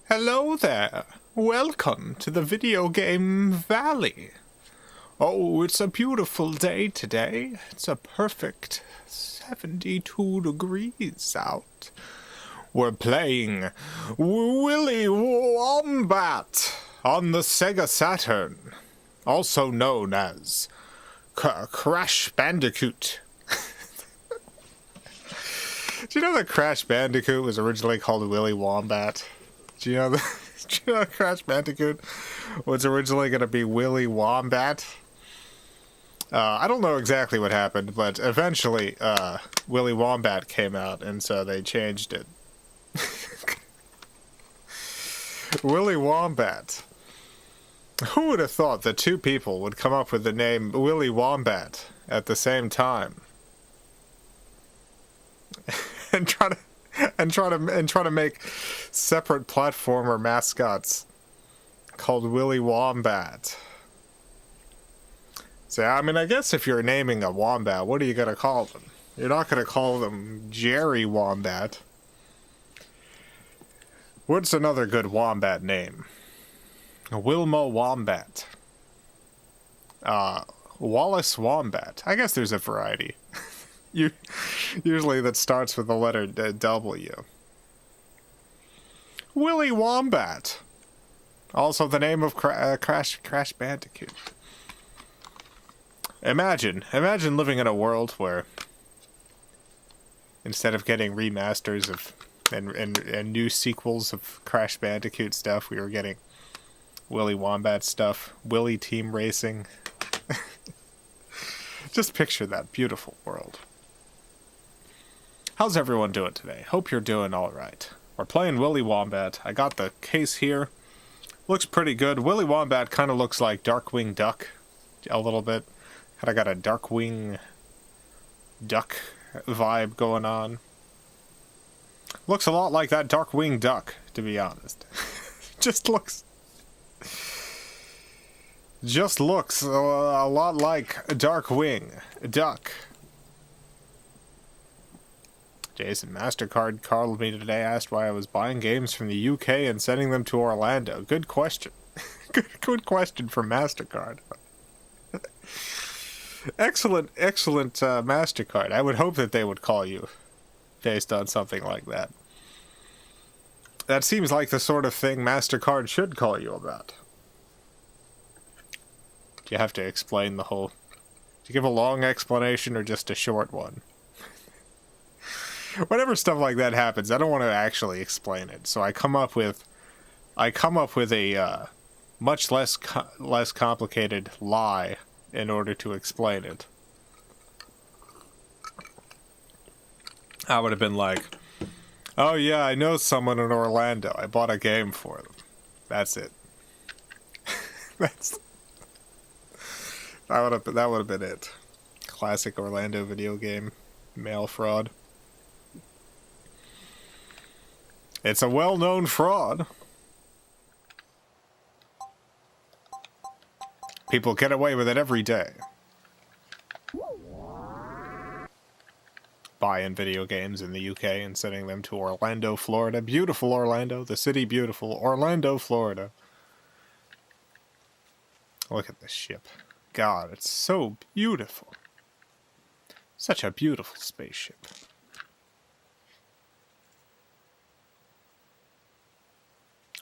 Hello there. Welcome to the video game valley. Oh, it's a beautiful day today. It's a perfect 72 degrees out. We're playing Willy Wombat on the Sega Saturn, also known as Crash Bandicoot. Do you know that Crash Bandicoot was originally called Willy Wombat? Do you know Crash Bandicoot was originally going to be Willy Wombat? I don't know exactly what happened, but eventually Willy Wombat came out, and so they changed it. Willy Wombat. Who would have thought that two people would come up with the name Willy Wombat at the same time? and try to make separate platformer mascots called Willy Wombat. So, I mean, I guess if you're naming a wombat, what are you gonna call them? You're not gonna call them Jerry Wombat. What's another good wombat name? Wilma Wombat. Wallace Wombat. I guess there's a variety. Usually that starts with the letter W. Willy Wombat. Also the name of Crash Bandicoot. Imagine living in a world where instead of getting remasters of and new sequels of Crash Bandicoot stuff, we were getting Willy Wombat stuff, Willy Team Racing. Just picture that beautiful world. How's everyone doing today? Hope you're doing alright. We're playing Willy Wombat. I got the case here. Looks pretty good. Willy Wombat kind of looks like Darkwing Duck. A little bit. Kind of got a Darkwing Duck vibe going on. Looks a lot like that Darkwing Duck, to be honest. Just looks a lot like Darkwing Duck. Jason, MasterCard called me today, asked why I was buying games from the UK and sending them to Orlando. Good question. Good question from MasterCard. Excellent MasterCard. I would hope that they would call you based on something like that. That seems like the sort of thing MasterCard should call you about. Do you have to explain the whole... Do you give a long explanation or just a short one? Whenever stuff like that happens, I don't want to actually explain it. So I come up with a much less complicated lie in order to explain it. I would have been like, "Oh yeah, I know someone in Orlando. I bought a game for them." That's it. That would have been it. Classic Orlando video game mail fraud. It's a well-known fraud. People get away with it every day. Buying video games in the UK and sending them to Orlando, Florida. Beautiful Orlando. The city beautiful. Orlando, Florida. Look at this ship. God, it's so beautiful. Such a beautiful spaceship.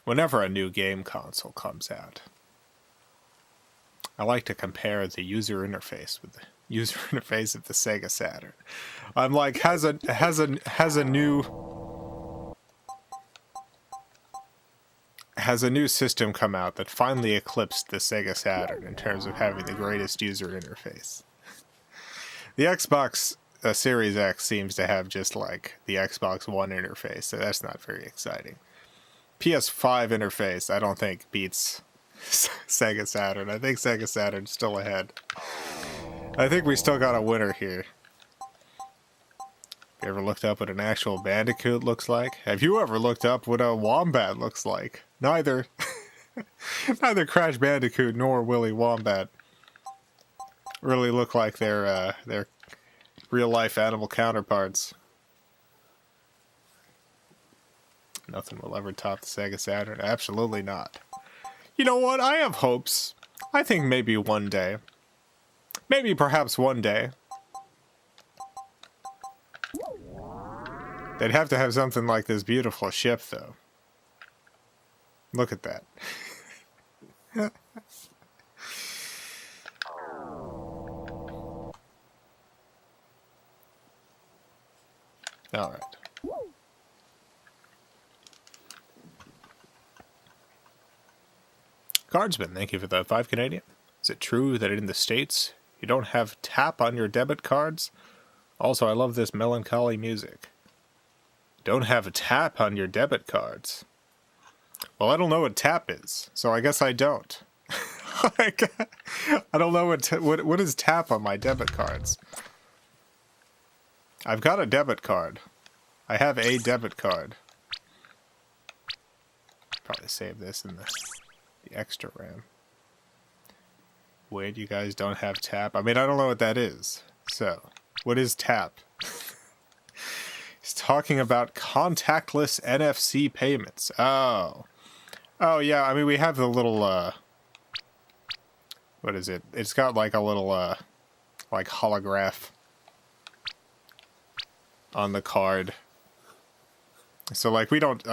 Whenever a new game console comes out, I like to compare the user interface with the user interface of the Sega Saturn. I'm like, has a new system come out that finally eclipsed the Sega Saturn in terms of having the greatest user interface. The Xbox Series X seems to have just like the Xbox One interface, so that's not very exciting. PS5 interface, I don't think beats Sega Saturn. I think Sega Saturn's still ahead. I think we still got a winner here. You ever looked up what an actual Bandicoot looks like? Have you ever looked up what a Wombat looks like? Neither Crash Bandicoot nor Willy Wombat really look like their real-life animal counterparts. Nothing will ever top the Sega Saturn. Absolutely not. You know what? I have hopes. I think maybe one day. Maybe perhaps one day. They'd have to have something like this beautiful ship, though. Look at that. All right. Cardsman, thank you for the 5 Canadian. Is it true that in the States you don't have tap on your debit cards? Also, I love this melancholy music. Don't have a tap on your debit cards. Well, I don't know what tap is, so I guess I don't. Like, I don't know what is tap on my debit cards. I've got a debit card. I have a debit card. Probably save this in the extra RAM. Wait, you guys don't have tap? I mean, I don't know what that is. So, what is tap? He's talking about contactless NFC payments. Oh. Oh, yeah, I mean, we have the little, what is it? It's got like a little, like holograph on the card. So, like, we don't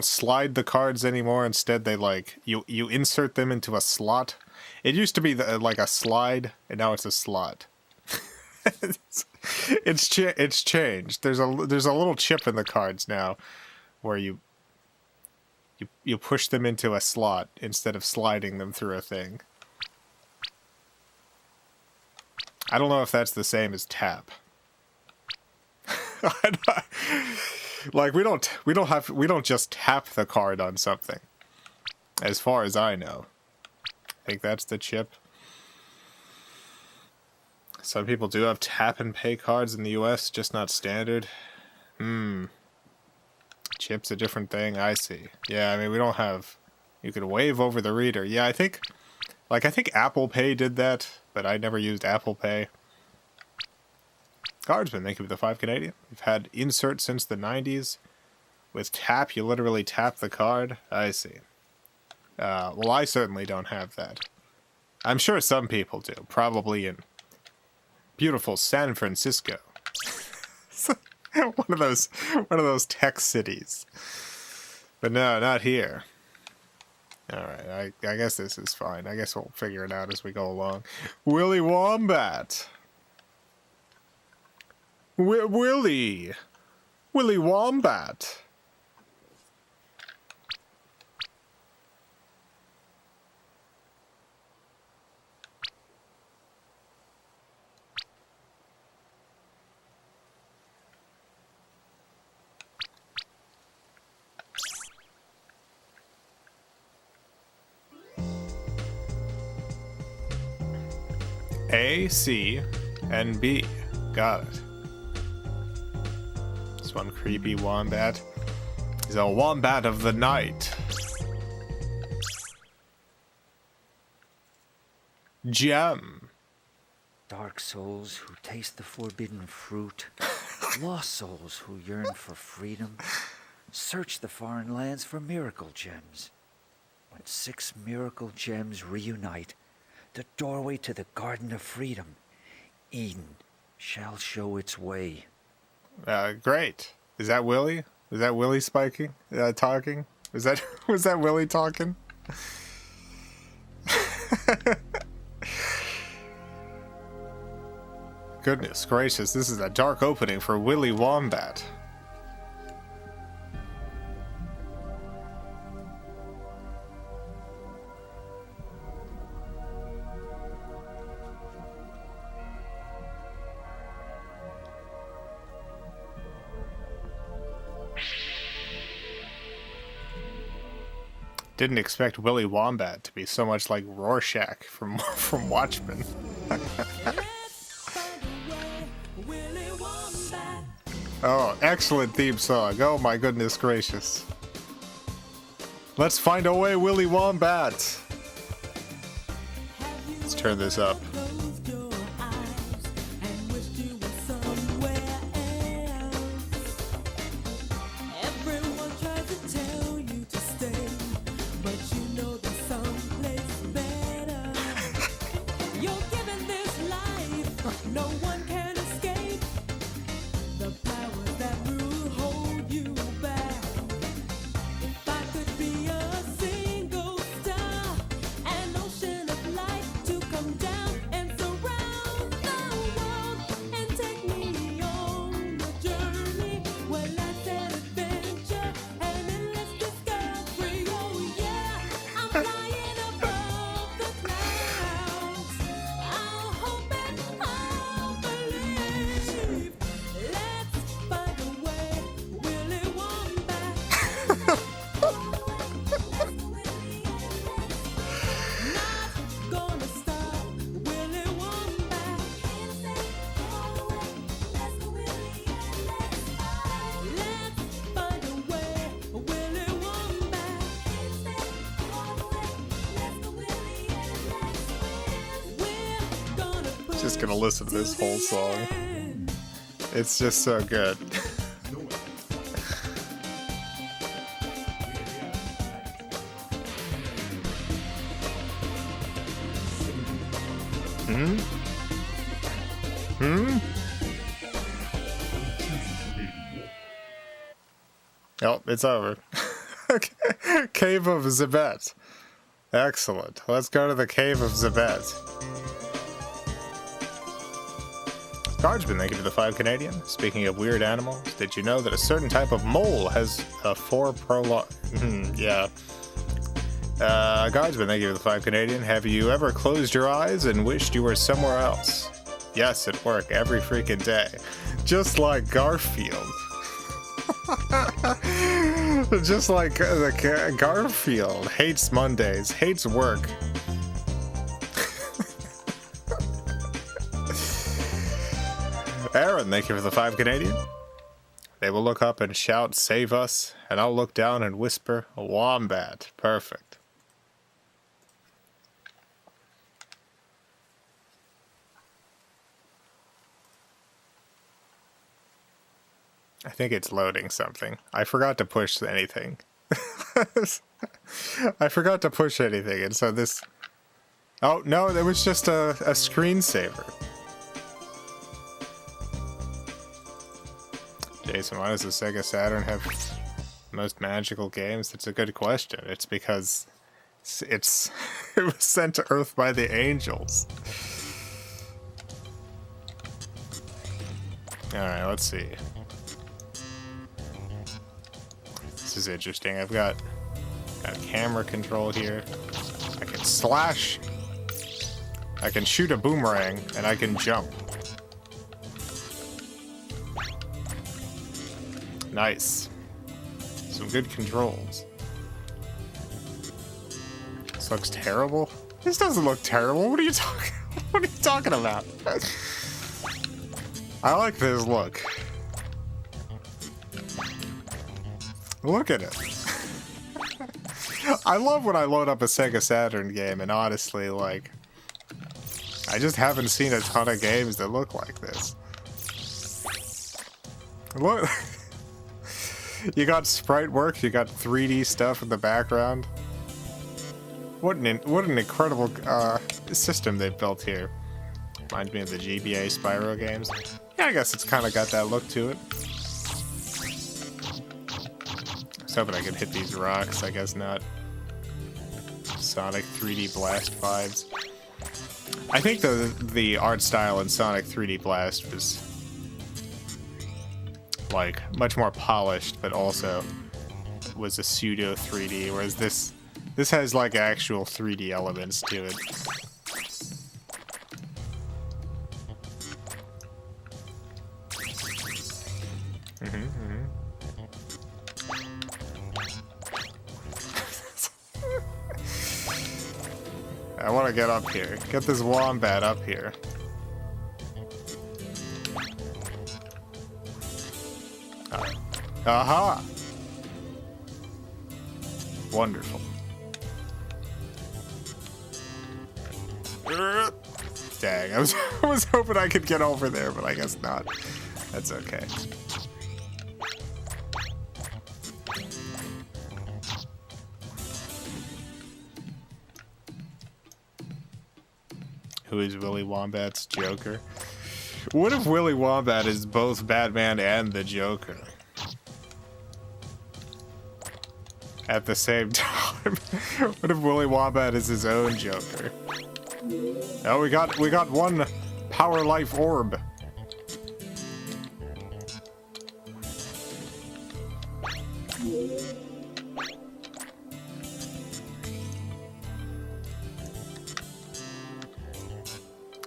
slide the cards anymore. Instead, they, like, you insert them into a slot. It used to be like a slide, and now it's a slot. It's changed. There's a little chip in the cards now, where you push them into a slot instead of sliding them through a thing. I don't know if that's the same as tap. Like we don't just tap the card on something. As far as I know. I think that's the chip. Some people do have tap and pay cards in the US, just not standard. Chip's a different thing, I see. Yeah, I mean, we don't have... You could wave over the reader. Yeah, I think Apple Pay did that, but I never used Apple Pay. Cardsman, thank you for the 5 Canadian. We've had insert since the 90s. With tap, you literally tap the card. I see. Well, I certainly don't have that. I'm sure some people do. Probably in beautiful San Francisco. one of those tech cities. But no, not here. Alright, I guess this is fine. I guess we'll figure it out as we go along. Willy Wombat! Willy Wombat! A, C, and B. Got it. This one creepy wombat. He's a wombat of the night. Gem. Dark souls who taste the forbidden fruit. Lost souls who yearn for freedom. Search the foreign lands for miracle gems. When 6 miracle gems reunite, the doorway to the Garden of Freedom, Eden, shall show its way. Great. Is that Willy? Was that Willy talking? Was that Willy talking? Goodness gracious, this is a dark opening for Willy Wombat. Didn't expect Willy Wombat to be so much like Rorschach from Watchmen. Oh, excellent theme song. Oh my goodness gracious. Let's find a way, Willy Wombat. Let's turn this up. You're given this life, no one can escape. The powers that rule hold you back. If I could be a single star, an ocean of light to come down and surround the world and take me on a journey where life's an adventure and endless discovery. Oh yeah, I'm flying above the clouds. I'll hope and I'll believe. Let's find a way, Willy Wombat. Not gonna stop, Willy Wombat. Let's find a way, Willy Wombat. We're gonna put Just gonna listen to this whole song. It's just so good. Oh, it's over. Okay. Cave of Zebet. Excellent. Let's go to the Cave of Zebet. Guardsman, thank you for the 5 Canadian. Speaking of weird animals, did you know that a certain type of mole has a 4 prolong... yeah. Guardsman, thank you for the 5 Canadian. Have you ever closed your eyes and wished you were somewhere else? Yes, at work, every freaking day. Just like Garfield. Just like Garfield hates Mondays, hates work. Aaron, thank you for the 5 Canadian. They will look up and shout, "Save us," and I'll look down and whisper, "Wombat." Perfect. I think it's loading something. I forgot to push anything. I forgot to push anything, and so this... Oh, no, it was just a screensaver. Jason, why does the Sega Saturn have the most magical games? That's a good question. It's because it was sent to Earth by the angels. Alright, let's see. This is interesting. I've got camera control here. I can slash. I can shoot a boomerang, and I can jump. Nice. Some good controls. This looks terrible. This doesn't look terrible. What are you talking? What are you talking about? I like this look. Look at it. I love when I load up a Sega Saturn game, and honestly, like, I just haven't seen a ton of games that look like this. Look. You got sprite work, you got 3D stuff in the background. What an incredible system they've built here. Reminds me of the GBA Spyro games. Yeah, I guess it's kind of got that look to it. I was hoping I could hit these rocks, I guess not. Sonic 3D Blast vibes. I think the art style in Sonic 3D Blast was like much more polished, but also was a pseudo 3D, whereas this has like actual 3D elements to it. I want to get up here. Get this wombat up here. Aha! Wonderful. Dang, I was hoping I could get over there, but I guess not. That's okay. Who is Willy Wombat's Joker? What if Willy Wombat is both Batman and the Joker? At the same time. What if Willy Wombat is his own Joker? Oh, we got one power life orb.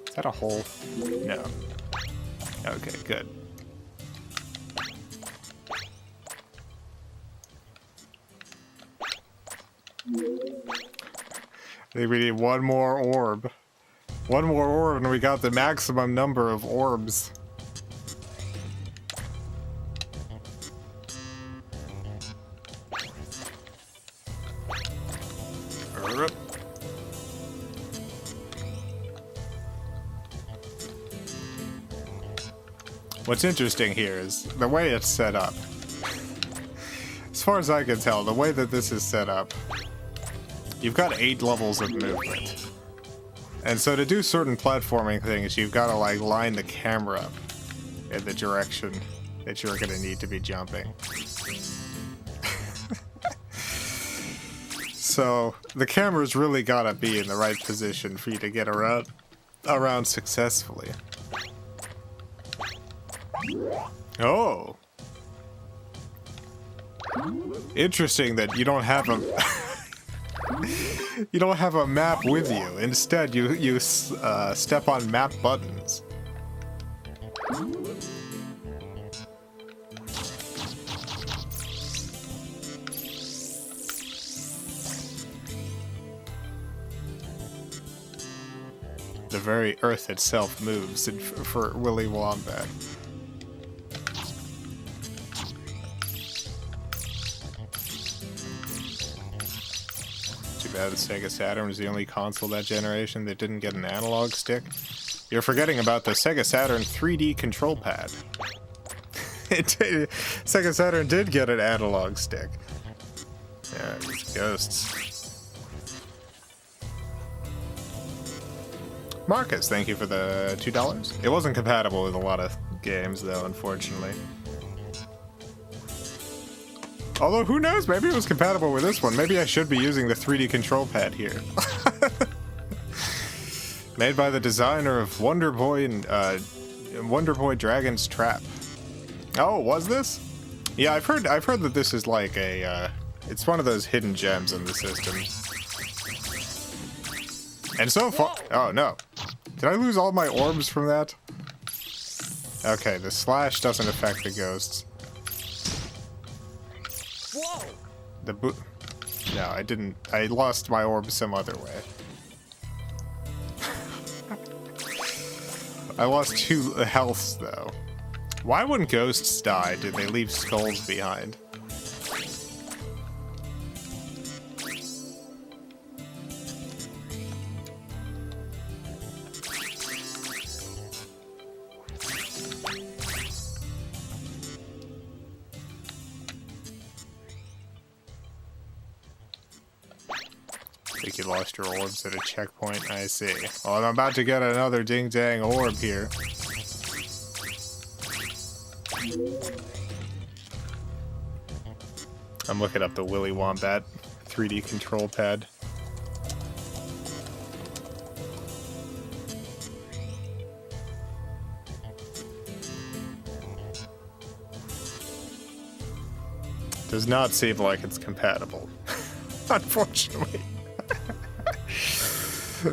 Is that a hole? No. Okay, good. I think we need one more orb. One more orb and we got the maximum number of orbs. What's interesting here is the way it's set up. As far as I can tell, the way that this is set up, you've got 8 levels of movement. And so to do certain platforming things, you've got to like line the camera up in the direction that you're going to need to be jumping. So the camera's really got to be in the right position for you to get around successfully. Oh. Interesting that you don't have a you don't have a map with you. Instead, you step on map buttons. The very earth itself moves for Willy Wombat. The Sega Saturn was the only console that generation that didn't get an analog stick. You're forgetting about the Sega Saturn 3D control pad. Sega Saturn did get an analog stick. Yeah, it's ghosts. Marcus, thank you for the $2. It wasn't compatible with a lot of games, though, unfortunately. Although, who knows? Maybe it was compatible with this one. Maybe I should be using the 3D control pad here. Made by the designer of Wonder Boy and Wonder Boy Dragon's Trap. Oh, was this? Yeah, I've heard that this is like a, it's one of those hidden gems in the system. And so far, oh no. Did I lose all my orbs from that? Okay, the slash doesn't affect the ghosts. Whoa! No, I didn't. I lost my orb some other way. I lost 2 healths, though. Why wouldn't ghosts die? Did they leave skulls behind? I think you lost your orbs at a checkpoint. I see. Well, I'm about to get another ding-dang orb here. I'm looking up the Willy Wombat 3D control pad. Does not seem like it's compatible, unfortunately.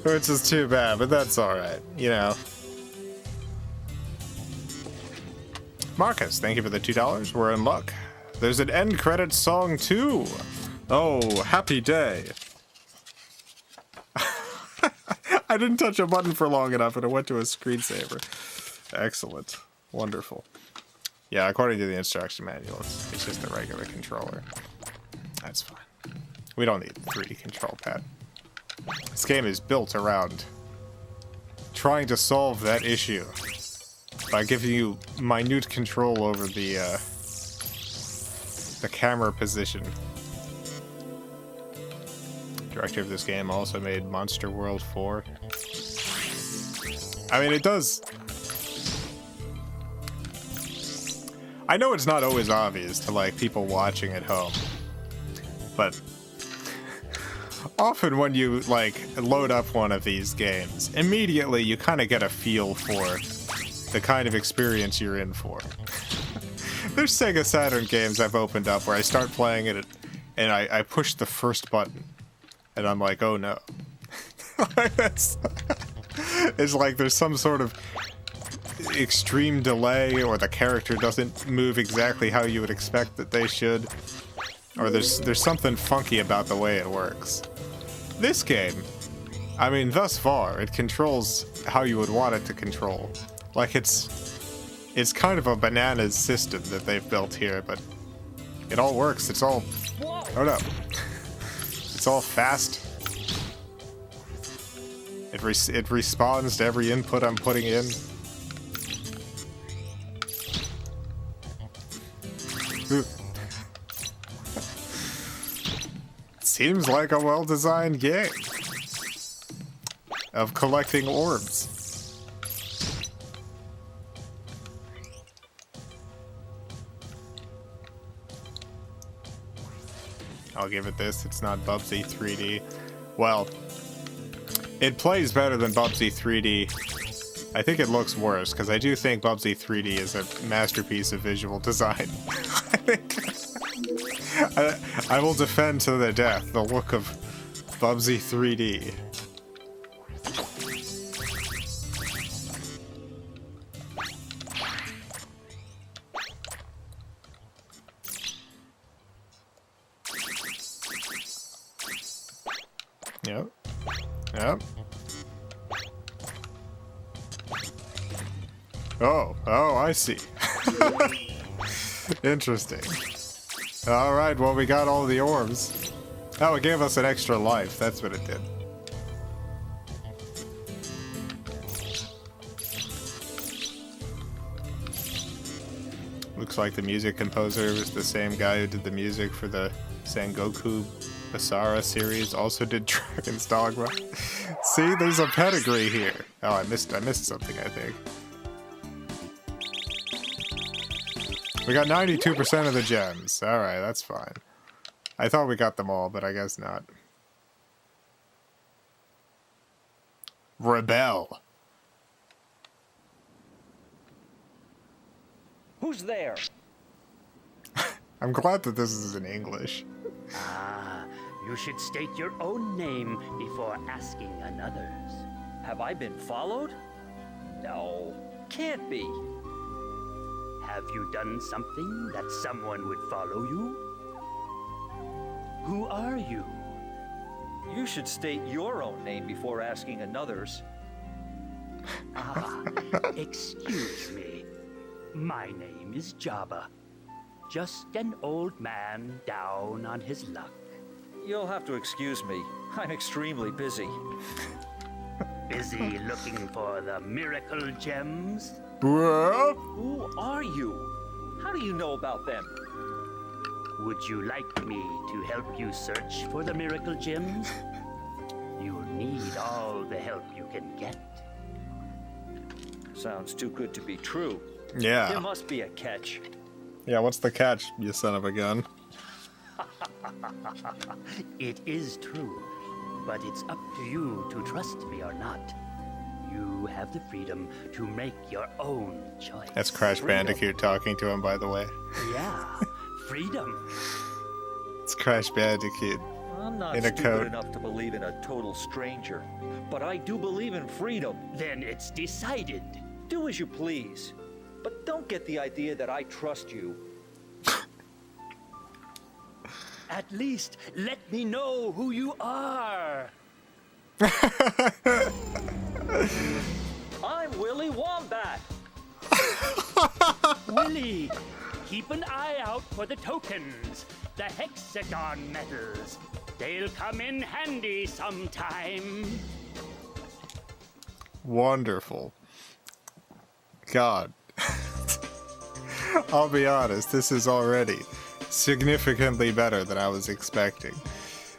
Which is too bad, but that's alright, you know. Marcus, thank you for the $2. We're in luck. There's an end credits song too. Oh, happy day. I didn't touch a button for long enough and it went to a screensaver. Excellent. Wonderful. Yeah, according to the instruction manual, it's just a regular controller. That's fine. We don't need the 3D control pad. This game is built around trying to solve that issue by giving you minute control over the camera position. Director of this game also made Monster World 4. I mean, it does. I know it's not always obvious to like people watching at home, but often when you like load up one of these games, immediately you kind of get a feel for the kind of experience you're in for. There's Sega Saturn games I've opened up where I start playing it and I push the first button and I'm like, oh no. It's like there's some sort of extreme delay, or the character doesn't move exactly how you would expect that they should, or there's something funky about the way it works. This game, I mean, thus far, it controls how you would want it to control. Like, it's kind of a bananas system that they've built here, but it all works. It's all... Oh no. It's all fast. It responds to every input I'm putting in. Seems like a well-designed game of collecting orbs. I'll give it this. It's not Bubsy 3D. Well, it plays better than Bubsy 3D. I think it looks worse, because I do think Bubsy 3D is a masterpiece of visual design. I will defend to the death the look of Bubsy 3D. Yep. Yep. Oh, I see. Interesting. Alright, well, we got all the orbs. Oh, it gave us an extra life. That's what it did. Looks like the music composer was the same guy who did the music for the Sengoku Basara series, also did Dragon's Dogma. See, there's a pedigree here. Oh, I missed something, I think. We got 92% of the gems. Alright, that's fine. I thought we got them all, but I guess not. Rebel. Who's there? I'm glad that this is in English. Ah, you should state your own name before asking another's. Have I been followed? No, can't be. Have you done something that someone would follow you? Who are you? You should state your own name before asking another's. Ah, excuse me. My name is Jabba. Just an old man down on his luck. You'll have to excuse me. I'm extremely busy. Busy looking for the miracle gems? Who are you? How do you know about them? Would you like me to help you search for the miracle gems? You'll need all the help you can get. Sounds too good to be true. Yeah. There must be a catch. Yeah, what's the catch, you son of a gun? It is true, but it's up to you to trust me or not. You have the freedom to make your own choice. That's Crash Freedom. Bandicoot talking to him, by the way. Yeah, freedom. It's Crash Bandicoot. I'm not In a stupid coat. enough to believe in a total stranger, but I do believe in freedom. Then it's decided. Do as you please, but don't get the idea that I trust you. At least let me know who you are. I'm Willy Wombat. Willy, keep an eye out for the tokens, the hexagon metals. They'll come in handy sometime. Wonderful. God. I'll be honest, this is already significantly better than I was expecting.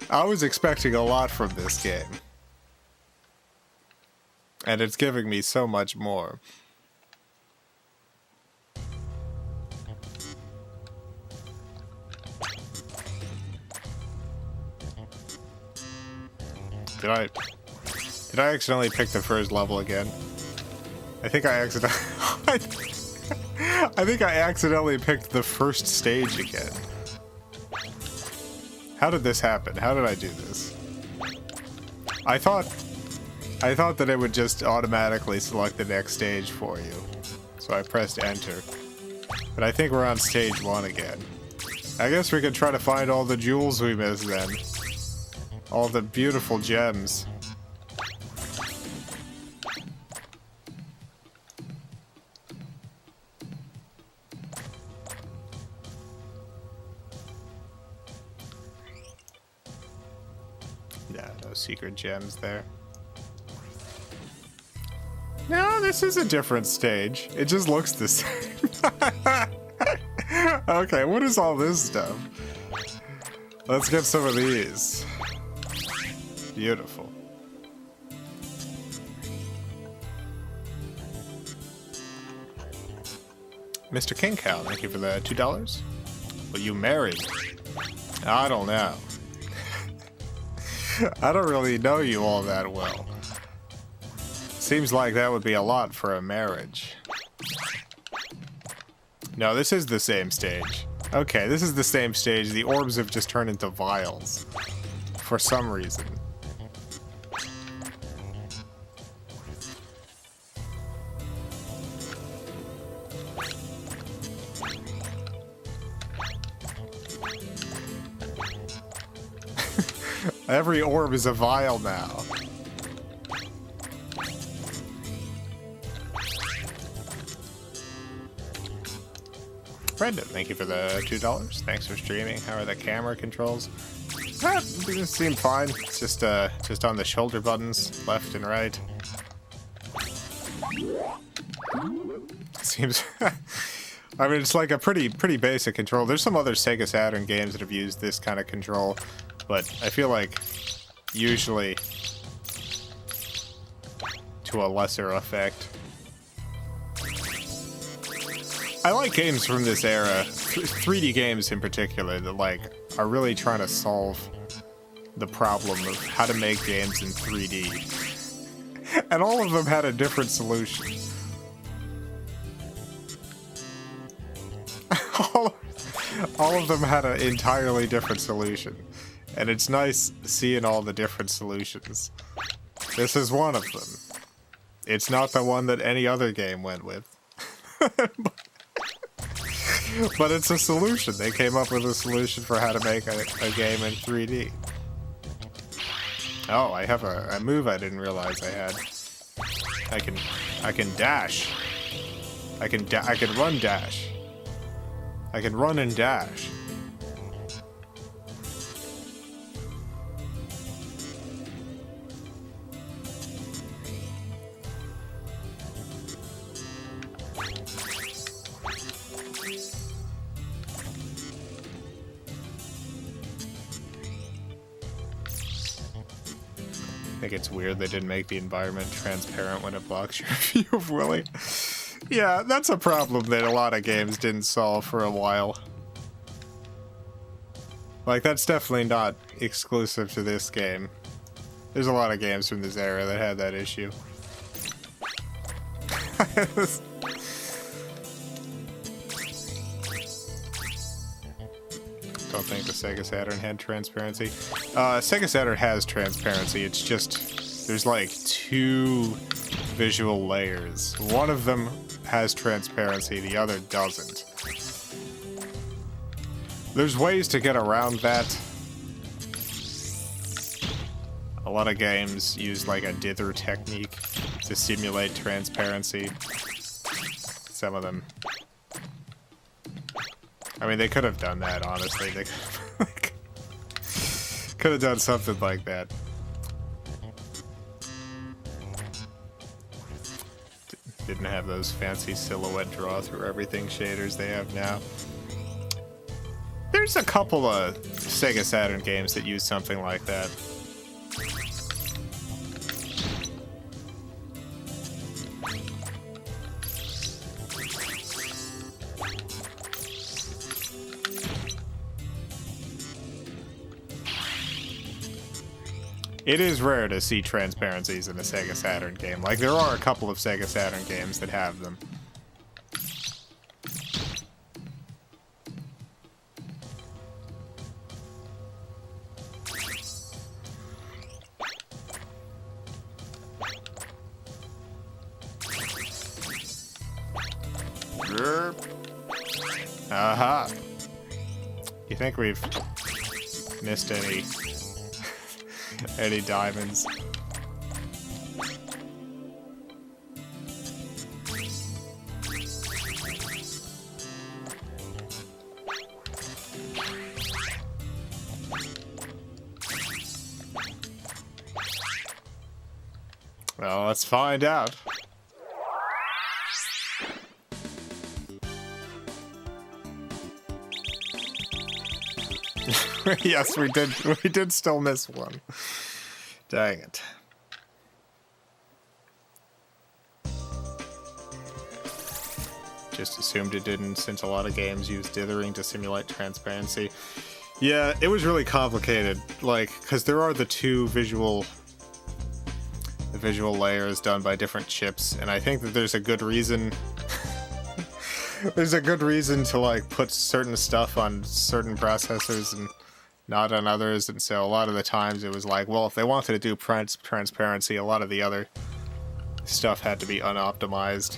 I was expecting a lot from this game. And it's giving me so much more. Did I accidentally pick the first level again? I think I accidentally I think I accidentally picked the first stage again. How did this happen? How did I do this? I thought that it would just automatically select the next stage for you. So I pressed enter. But I think we're on stage 1 again. I guess we could try to find all the jewels we missed then. All the beautiful gems. Yeah, no secret gems there. No, this is a different stage. It just looks the same. Okay, what is all this stuff? Let's get some of these. Beautiful. Mr. King Cow, thank you for the $2. Will you marry me? I don't know. I don't really know you all that well. Seems like that would be a lot for a marriage. No, this is the same stage. Okay, this is the same stage. The orbs have just turned into vials. For some reason. Every orb is a vial now. Brendan, thank you for the $2. Thanks for streaming. How are the camera controls? These seem fine. It's just on the shoulder buttons, left and right. Seems. I mean, it's like a pretty basic control. There's some other Sega Saturn games that have used this kind of control, but I feel like usually to a lesser effect. I like games from this era, 3D games in particular, that like are really trying to solve the problem of how to make games in 3D. And all of them had a different solution. all of them had an entirely different solution. And it's nice seeing all the different solutions. This is one of them. It's not the one that any other game went with. But it's a solution. They came up with a solution for how to make a game in 3D. Oh, I have a move I didn't realize I had. I can dash. I can run dash. I can run and dash. I think it's weird they didn't make the environment transparent when it blocks your view of Willy. Yeah, that's a problem that a lot of games didn't solve for a while. Like, that's definitely not exclusive to this game. There's a lot of games from this era that had that issue. Don't think the Sega Saturn had transparency. Sega Saturn has transparency, it's just there's like 2 visual layers. One of them has transparency, the other doesn't. There's ways to get around that. A lot of games use like a dither technique to simulate transparency. Some of them. I mean, they could have done that, honestly. They could have done something like that. Didn't have those fancy silhouette draw through everything shaders they have now. There's a couple of Sega Saturn games that use something like that. It is rare to see transparencies in a Sega Saturn game. Like, there are a couple of Sega Saturn games that have them. Aha! You think we've missed any any diamonds? Well, let's find out. Yes, we did. We did still miss one. Dang it. Just assumed it didn't, since a lot of games use dithering to simulate transparency. Yeah, it was really complicated. Like, because there are the visual layers done by different chips, and I think that there's a good reason. There's a good reason to like put certain stuff on certain processors and not on others, and so a lot of the times it was like, well, if they wanted to do transparency, a lot of the other stuff had to be unoptimized.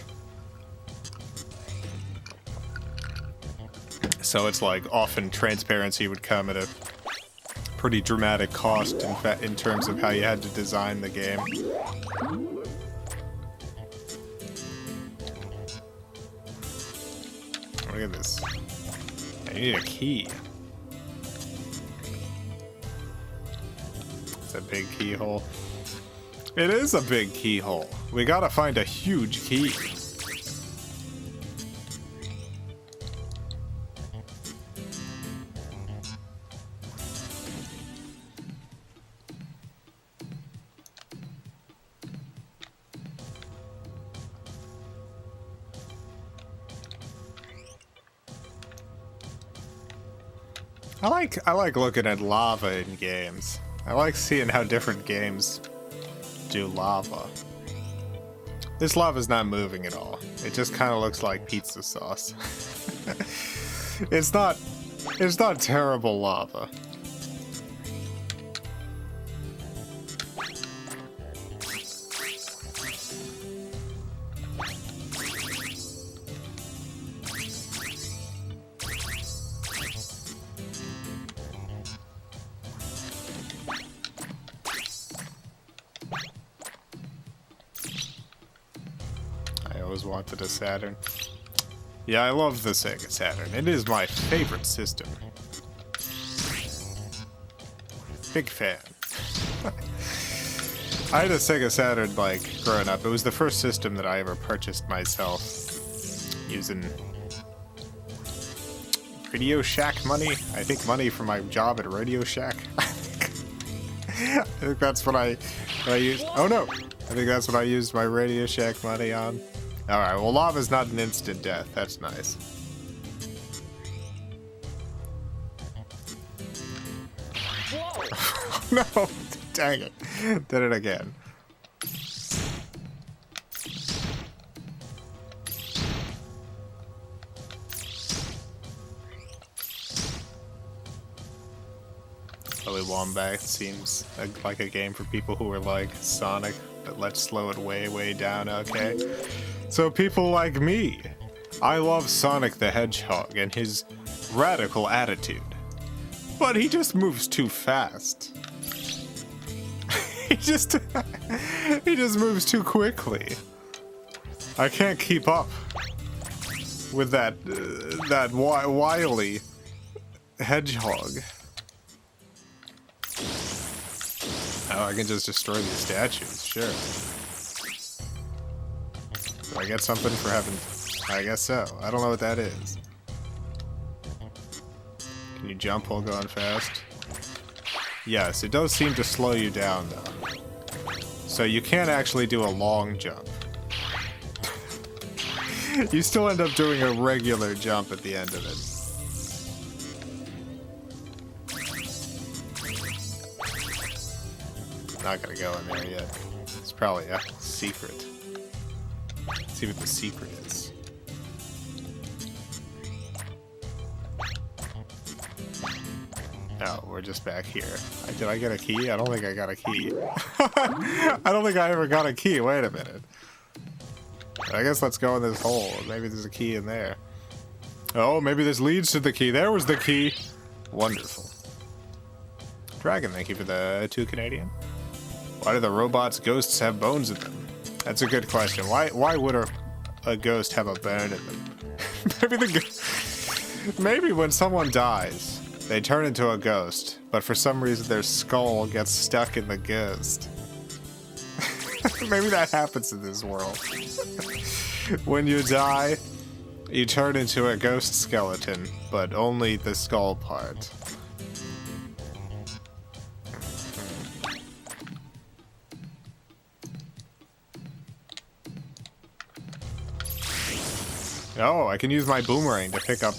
So it's like often transparency would come at a pretty dramatic cost in terms of how you had to design the game. Look at this. I need a key. It's a big keyhole. It is a big keyhole. We gotta find a huge key. I like looking at lava in games. I like seeing how different games do lava. This lava's not moving at all. It just kind of looks like pizza sauce. It's not terrible lava. Wanted a Saturn. Yeah, I love the Sega Saturn. It is my favorite system. Big fan. I had a Sega Saturn, like, growing up. It was the first system that I ever purchased myself using Radio Shack money. I think money from my job at Radio Shack. I think that's what I used. Oh no! I think that's what I used my Radio Shack money on. Alright, well, lava's not an instant death. That's nice. No! Dang it. Did it again. Probably Wombat seems like a game for people who are like Sonic, but let's slow it way, way down, okay? So people like me, I love Sonic the Hedgehog and his radical attitude. But he just moves too fast. he just moves too quickly. I can't keep up with that wily hedgehog. Oh, I can just destroy these statues, sure. Do I get something for having... I guess so. I don't know what that is. Can you jump while going fast? Yes, it does seem to slow you down, though. So you can't actually do a long jump. You still end up doing a regular jump at the end of it. not gonna go in there yet. It's probably a secret. Let's see what the secret is. Oh, we're just back here. Did I get a key? I don't think I got a key. I don't think I ever got a key. Wait a minute. I guess let's go in this hole. Maybe there's a key in there. Oh, maybe this leads to the key. There was the key. Wonderful. Dragon, thank you for the 2 Canadian. Why do the robots' ghosts have bones in them? That's a good question. Why would a ghost have a bone in them? Maybe when someone dies, they turn into a ghost, but for some reason their skull gets stuck in the ghost. Maybe that happens in this world. When you die, you turn into a ghost skeleton, but only the skull part. Oh, I can use my boomerang to pick up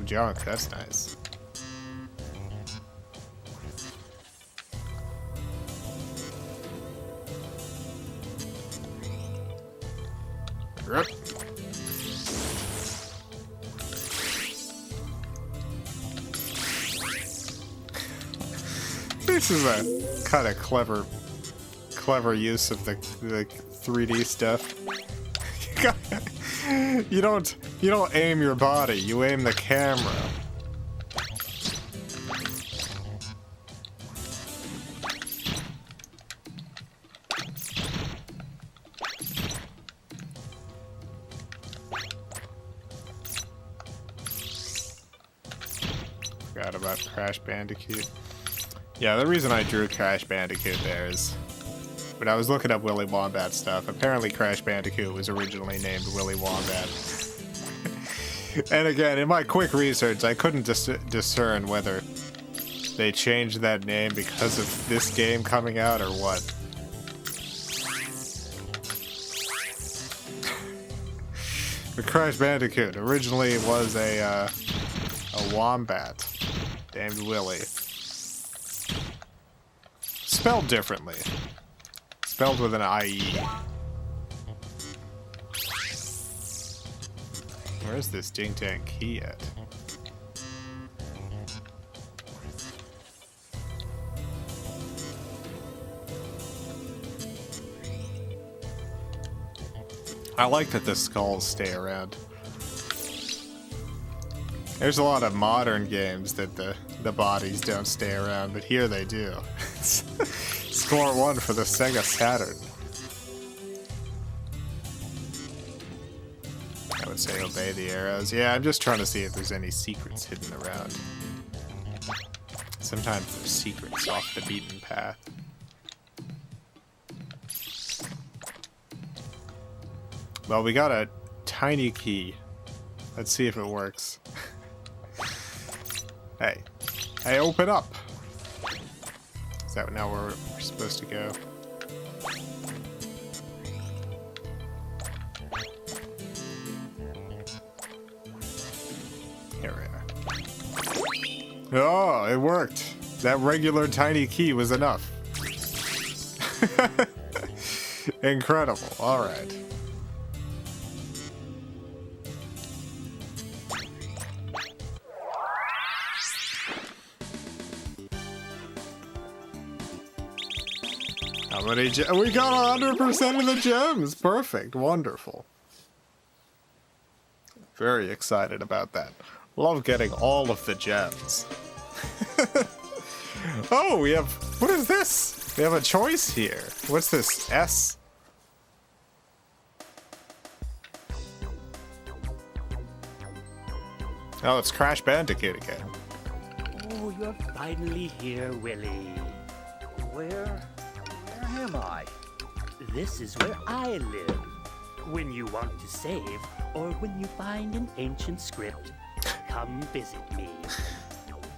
junk. That's nice. Yep. This is a kind of clever use of the 3D stuff. You don't aim your body, you aim the camera. Forgot about Crash Bandicoot. Yeah, the reason I drew Crash Bandicoot there is when I was looking up Willy Wombat stuff, apparently Crash Bandicoot was originally named Willy Wombat. And again, in my quick research, I couldn't discern whether they changed that name because of this game coming out or what. But Crash Bandicoot originally was a wombat named Willy. Spelled differently. Spelled with an IE. Where's this ding dang key at? I like that the skulls stay around. There's a lot of modern games that the bodies don't stay around, but here they do. Score 1 for the Sega Saturn. I would say obey the arrows. Yeah, I'm just trying to see if there's any secrets hidden around. Sometimes there's secrets off the beaten path. Well, we got a tiny key. Let's see if it works. Hey, open up! Is that now where we're supposed to go? Here we are. Oh, it worked! That regular tiny key was enough. Incredible, alright. How many we got 100% of the gems! Perfect, wonderful. Very excited about that. Love getting all of the gems. Oh, we have... What is this? We have a choice here. What's this? S? Oh, it's Crash Bandicoot again. Oh, you're finally here, Willy. Where am I? This is where I live. When you want to save, or when you find an ancient script, come visit me.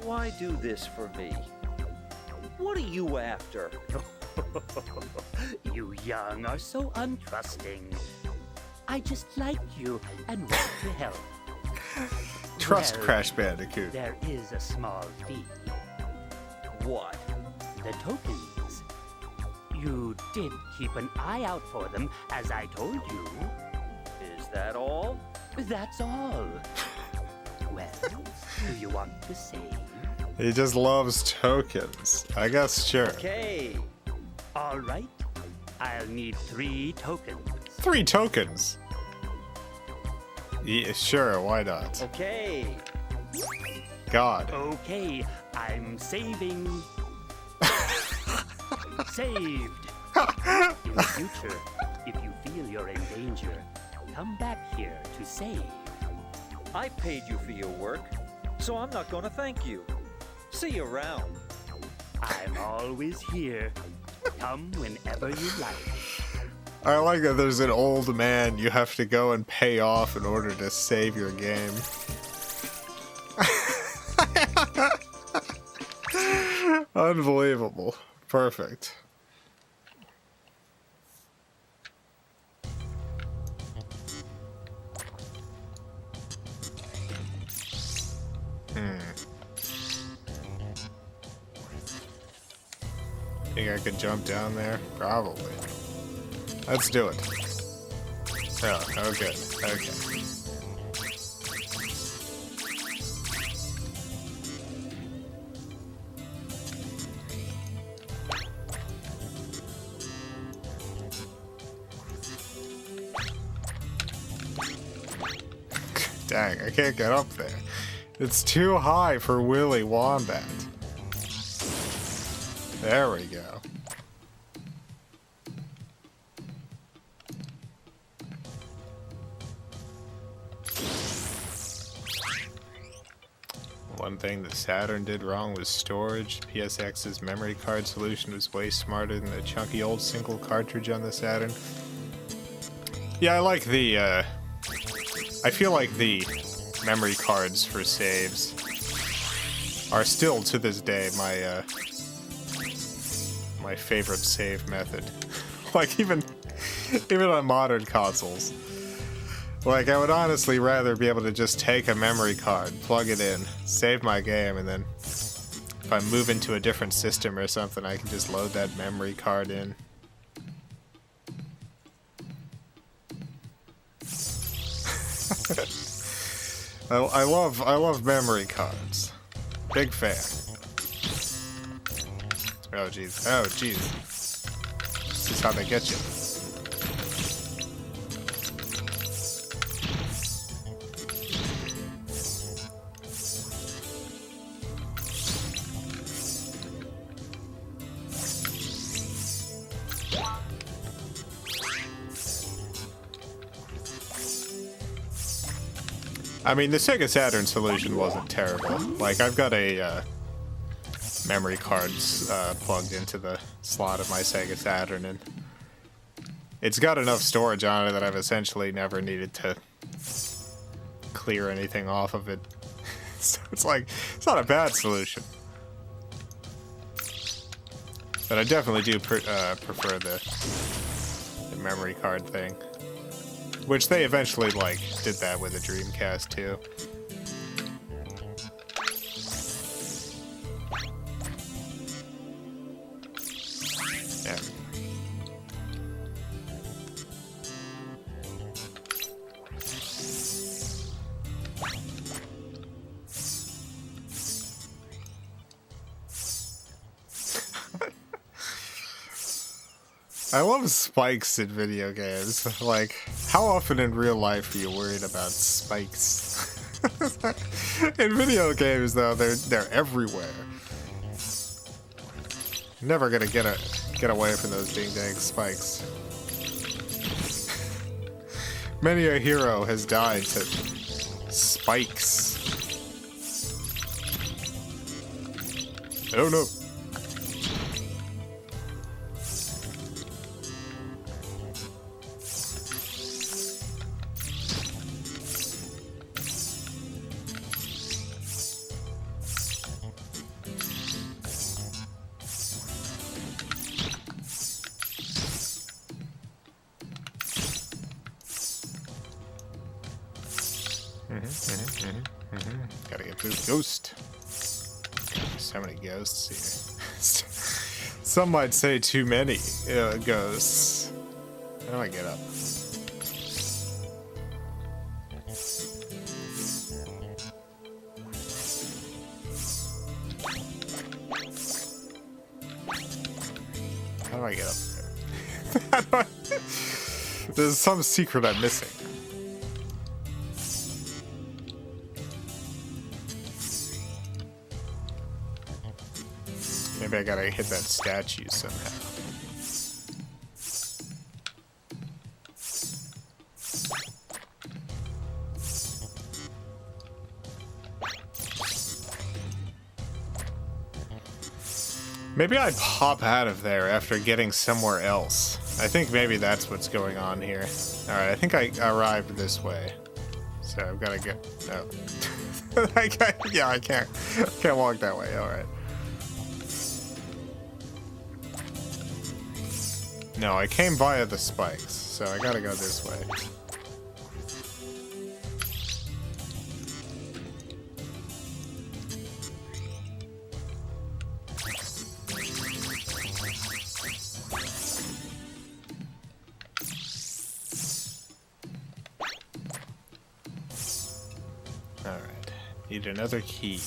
Why do this for me? What are you after? You young are so untrusting. I just like you and want to help. Trust Well, Crash Bandicoot. There is a small fee. What? the tokens. You did keep an eye out for them, as I told you. Is that all? That's all. Well, do you want to save? He just loves tokens. I guess, sure. Okay. All right. I'll need 3 tokens. 3 tokens. Yeah, sure, why not? Okay. God. Okay, I'm saving. Saved. In the future, if you feel you're in danger, come back here to save. I paid you for your work, so I'm not gonna thank you. See you around. I'm always here. Come whenever you like. I like that there's an old man you have to go and pay off in order to save your game. Unbelievable. Perfect. Think I could jump down there? Probably. Let's do it. Oh, okay. Okay. Dang, I can't get up there. It's too high for Willy Wombat. There we go. One thing the Saturn did wrong was storage. PSX's memory card solution was way smarter than the chunky old single cartridge on the Saturn. Yeah, I like the, I feel like the memory cards for saves are still, to this day, my favorite save method. Like, even on modern consoles. Like, I would honestly rather be able to just take a memory card, plug it in, save my game, and then if I move into a different system or something, I can just load that memory card in. I love memory cards. Big fan. Oh jeez. Oh jeez. This is how they get you. I mean, the Sega Saturn solution wasn't terrible. Like, I've got a memory cards plugged into the slot of my Sega Saturn, and it's got enough storage on it that I've essentially never needed to clear anything off of it. So it's like, it's not a bad solution. But I definitely do prefer the memory card thing. Which they eventually, like, did that with the Dreamcast, too. Yeah. I love spikes in video games. Like, how often in real life are you worried about spikes? In video games, though, they're everywhere. Never gonna get away from those ding-dang spikes. Many a hero has died to spikes. Oh no. Gotta get through the ghost. So many ghosts here. Some might say too many ghosts. How do I get up? How do I get up there? How do I... There's some secret I'm missing. Maybe I gotta hit that statue somehow. Maybe I pop out of there after getting somewhere else. I think maybe that's what's going on here. Alright, I think I arrived this way. So I've gotta get... No. Yeah, I can't walk that way. Alright. No, I came via the spikes, so I gotta go this way. Alright, need another key.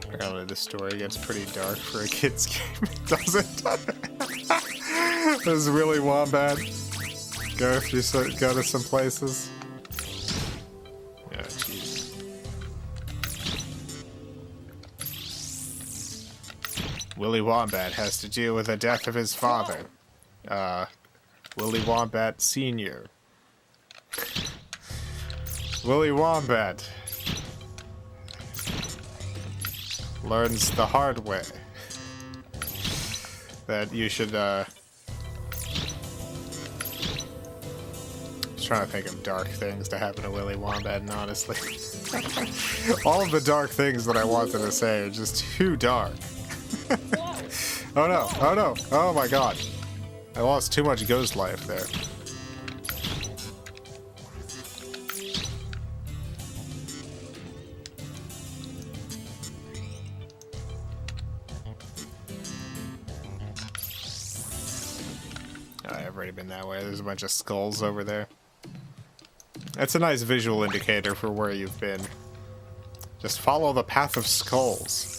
Apparently the story gets pretty dark for a kid's game. It doesn't. There's Willy Wombat. Go if you go to some places. Oh, jeez. Willy Wombat has to deal with the death of his father. Willy Wombat Sr. Willy Wombat learns the hard way that you should, just trying to think of dark things to happen to Willy Wombat, and honestly, all of the dark things that I wanted to say are just too dark. Oh no, oh no, oh my god. I lost too much ghost life there. I've already been that way. There's a bunch of skulls over there. That's a nice visual indicator for where you've been. Just follow the path of skulls.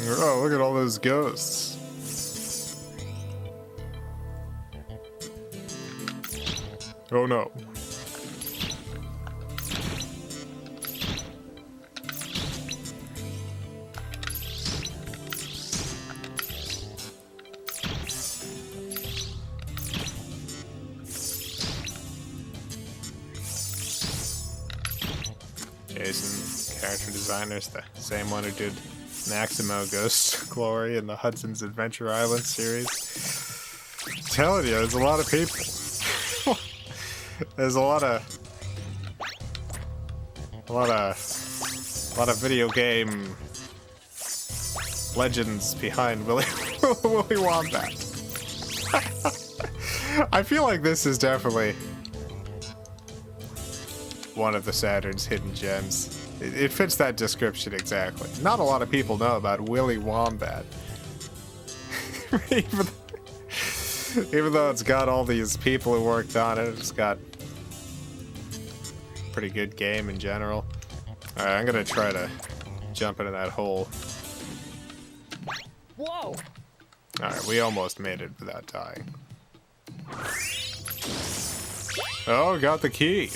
Oh, look at all those ghosts. Oh no. Jason, character designer's the same one who did Maximo Ghost Glory in the Hudson's Adventure Island series. I'm telling you, there's a lot of people. There's a lot of video game legends behind Willy Wombat. I feel like this is definitely one of the Saturn's hidden gems. It fits that description exactly. Not a lot of people know about Willy Wombat. Even though it's got all these people who worked on it, it's got a pretty good game in general. Alright, I'm gonna try to jump into that hole. Whoa! Alright, we almost made it without dying. Oh, got the key.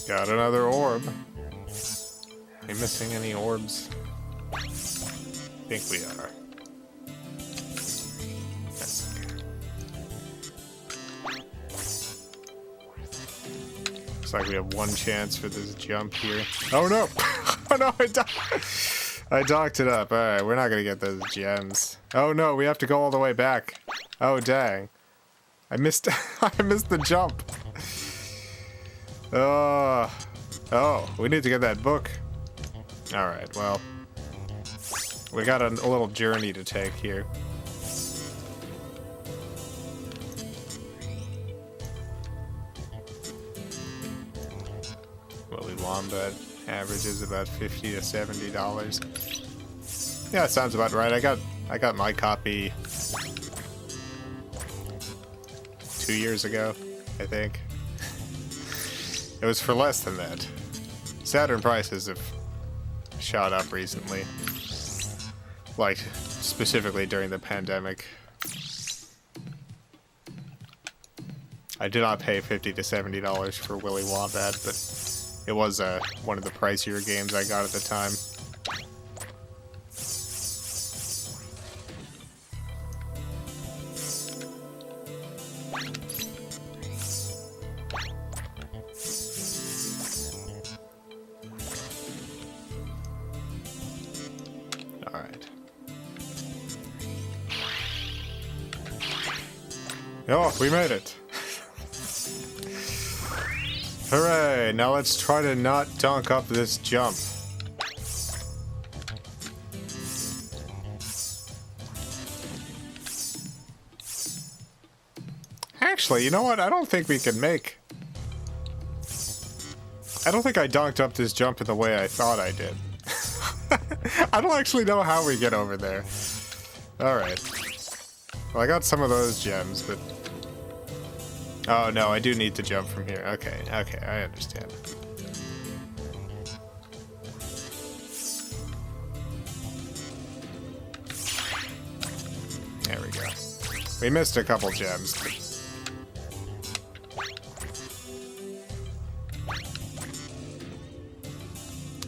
Got another orb. Are we missing any orbs? I think we are. That's okay. Looks like we have one chance for this jump here. Oh no! Oh no, I died! I docked it up. Alright, we're not gonna get those gems. Oh no, we have to go all the way back. Oh dang. I missed I missed the jump. Oh, we need to get that book. Alright, well. We got a little journey to take here. Willy Wombat averages about $50 to $70. Yeah, that sounds about right. I got my copy 2 years ago, I think. It was for less than that. Saturn prices have shot up recently. Like, specifically during the pandemic. I did not pay $50 to $70 for Willy Wombat, but it was one of the pricier games I got at the time. Alright. Oh, we made it! Hooray! Now let's try to not dunk up this jump. Actually, you know what? I don't think we can make... I don't think I dunked up this jump in the way I thought I did. I don't actually know how we get over there. Alright. Well, I got some of those gems, but... Oh, no, I do need to jump from here. Okay, I understand. There we go. We missed a couple gems.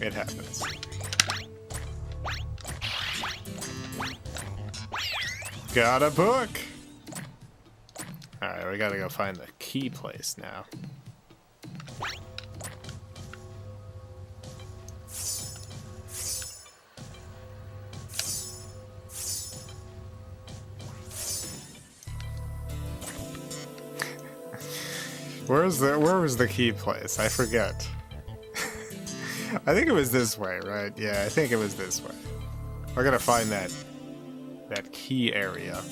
It happens. Got a book! Alright, we gotta go find the key place now. Where was the key place? I forget. I think it was this way, right? Yeah, I think it was this way. We're gonna find that key area.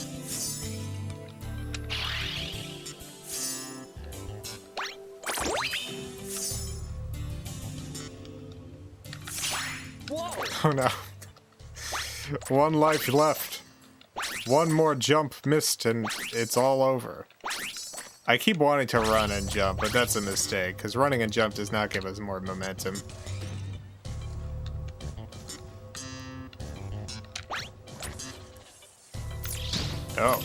Oh no. One life left. One more jump missed and it's all over. I keep wanting to run and jump, but that's a mistake, because running and jump does not give us more momentum. Oh.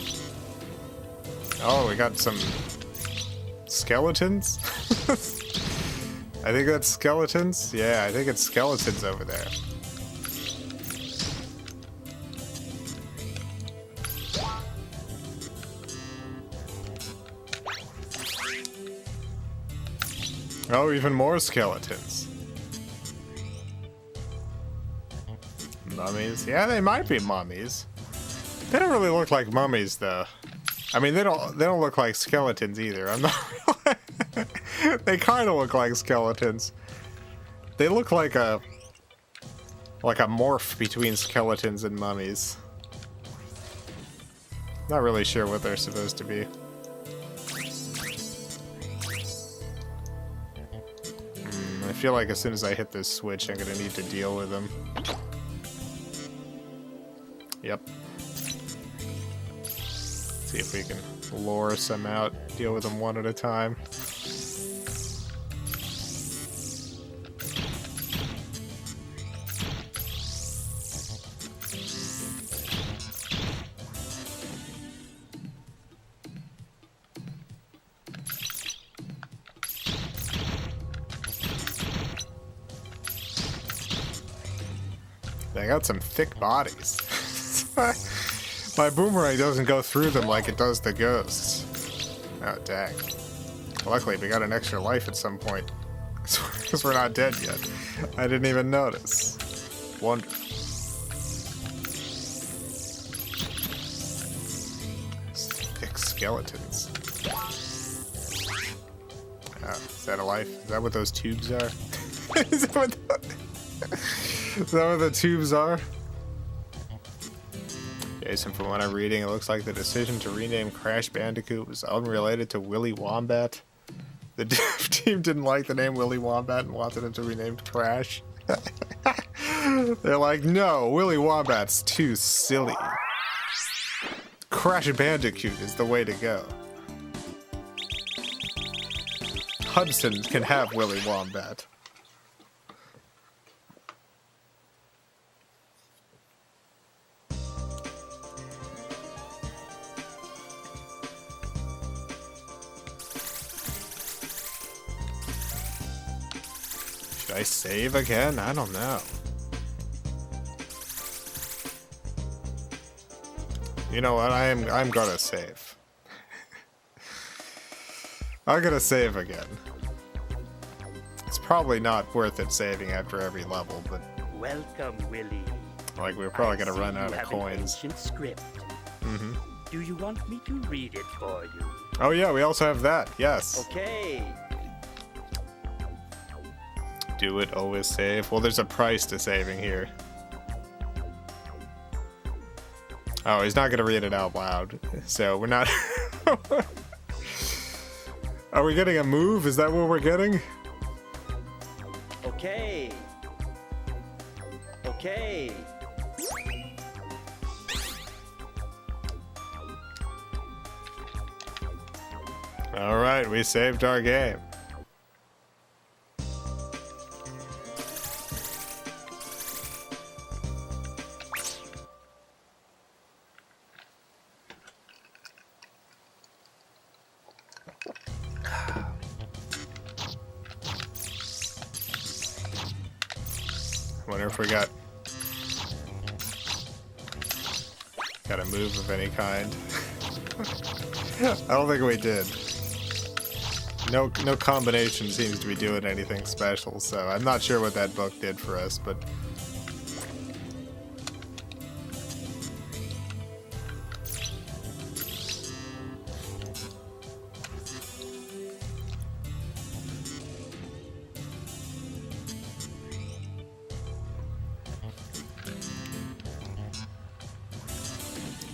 Oh, we got some skeletons? I think that's skeletons? Yeah, I think it's skeletons over there. Oh, even more skeletons. Mummies? Yeah, they might be mummies. They don't really look like mummies, though. I mean, they don't look like skeletons either. I'm not. They kind of look like skeletons. They look like a morph between skeletons and mummies. Not really sure what they're supposed to be. I feel like as soon as I hit this switch, I'm gonna need to deal with them. Yep. See if we can lure some out, deal with them one at a time. They got some thick bodies. My boomerang doesn't go through them like it does the ghosts. Oh, dang. Luckily, we got an extra life at some point. Because we're not dead yet. I didn't even notice. Wonderful. skeletons. Oh, is that a life? Is that what those tubes are? Is that what the tubes are? Jason, from what I'm reading, it looks like the decision to rename Crash Bandicoot was unrelated to Willy Wombat. The dev team didn't like the name Willy Wombat and wanted it to be renamed Crash. They're like, no, Willy Wombat's too silly. Crash Bandicoot is the way to go. Hudson can have Willy Wombat. Should I save again? I don't know. You know what? I'm gonna save. I'm gonna save again. It's probably not worth it saving after every level, but Welcome, Willy. like we're probably gonna I see run you out of have an coins. ancient script. Mm-hmm. Do you want me to read it for you? Oh yeah, we also have that. Yes. Okay. Do it, always save. Well, there's a price to saving here. Oh, he's not gonna read it out loud, so we're not. Are we getting a move? Is that what we're getting? Okay. Okay. All right, we saved our game. Wonder if we got a move of any kind. I don't think we did. No combination seems to be doing anything special, so I'm not sure what that book did for us, but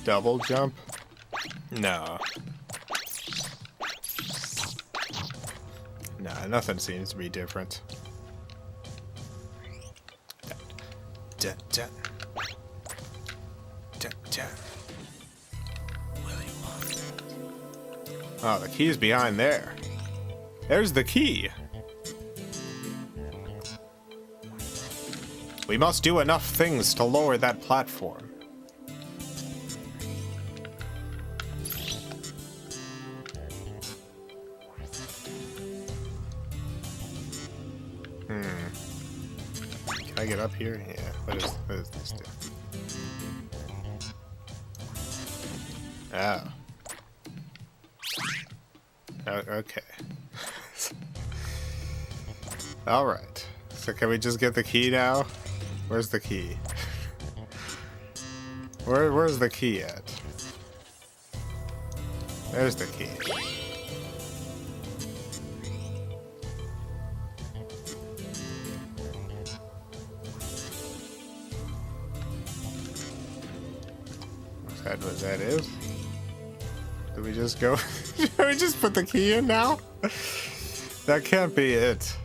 double jump? No. Nah, nothing seems to be different. Dun, dun. Dun, dun. Willy Wonka. Oh, the key's behind there. There's the key. We must do enough things to lower that platform. Can I get up here? Yeah. What does this do? Oh. Okay. Alright. So can we just get the key now? Where's the key? Where's the key at? There's the key. What that is? Did we just go? Did we just put the key in now? That can't be it.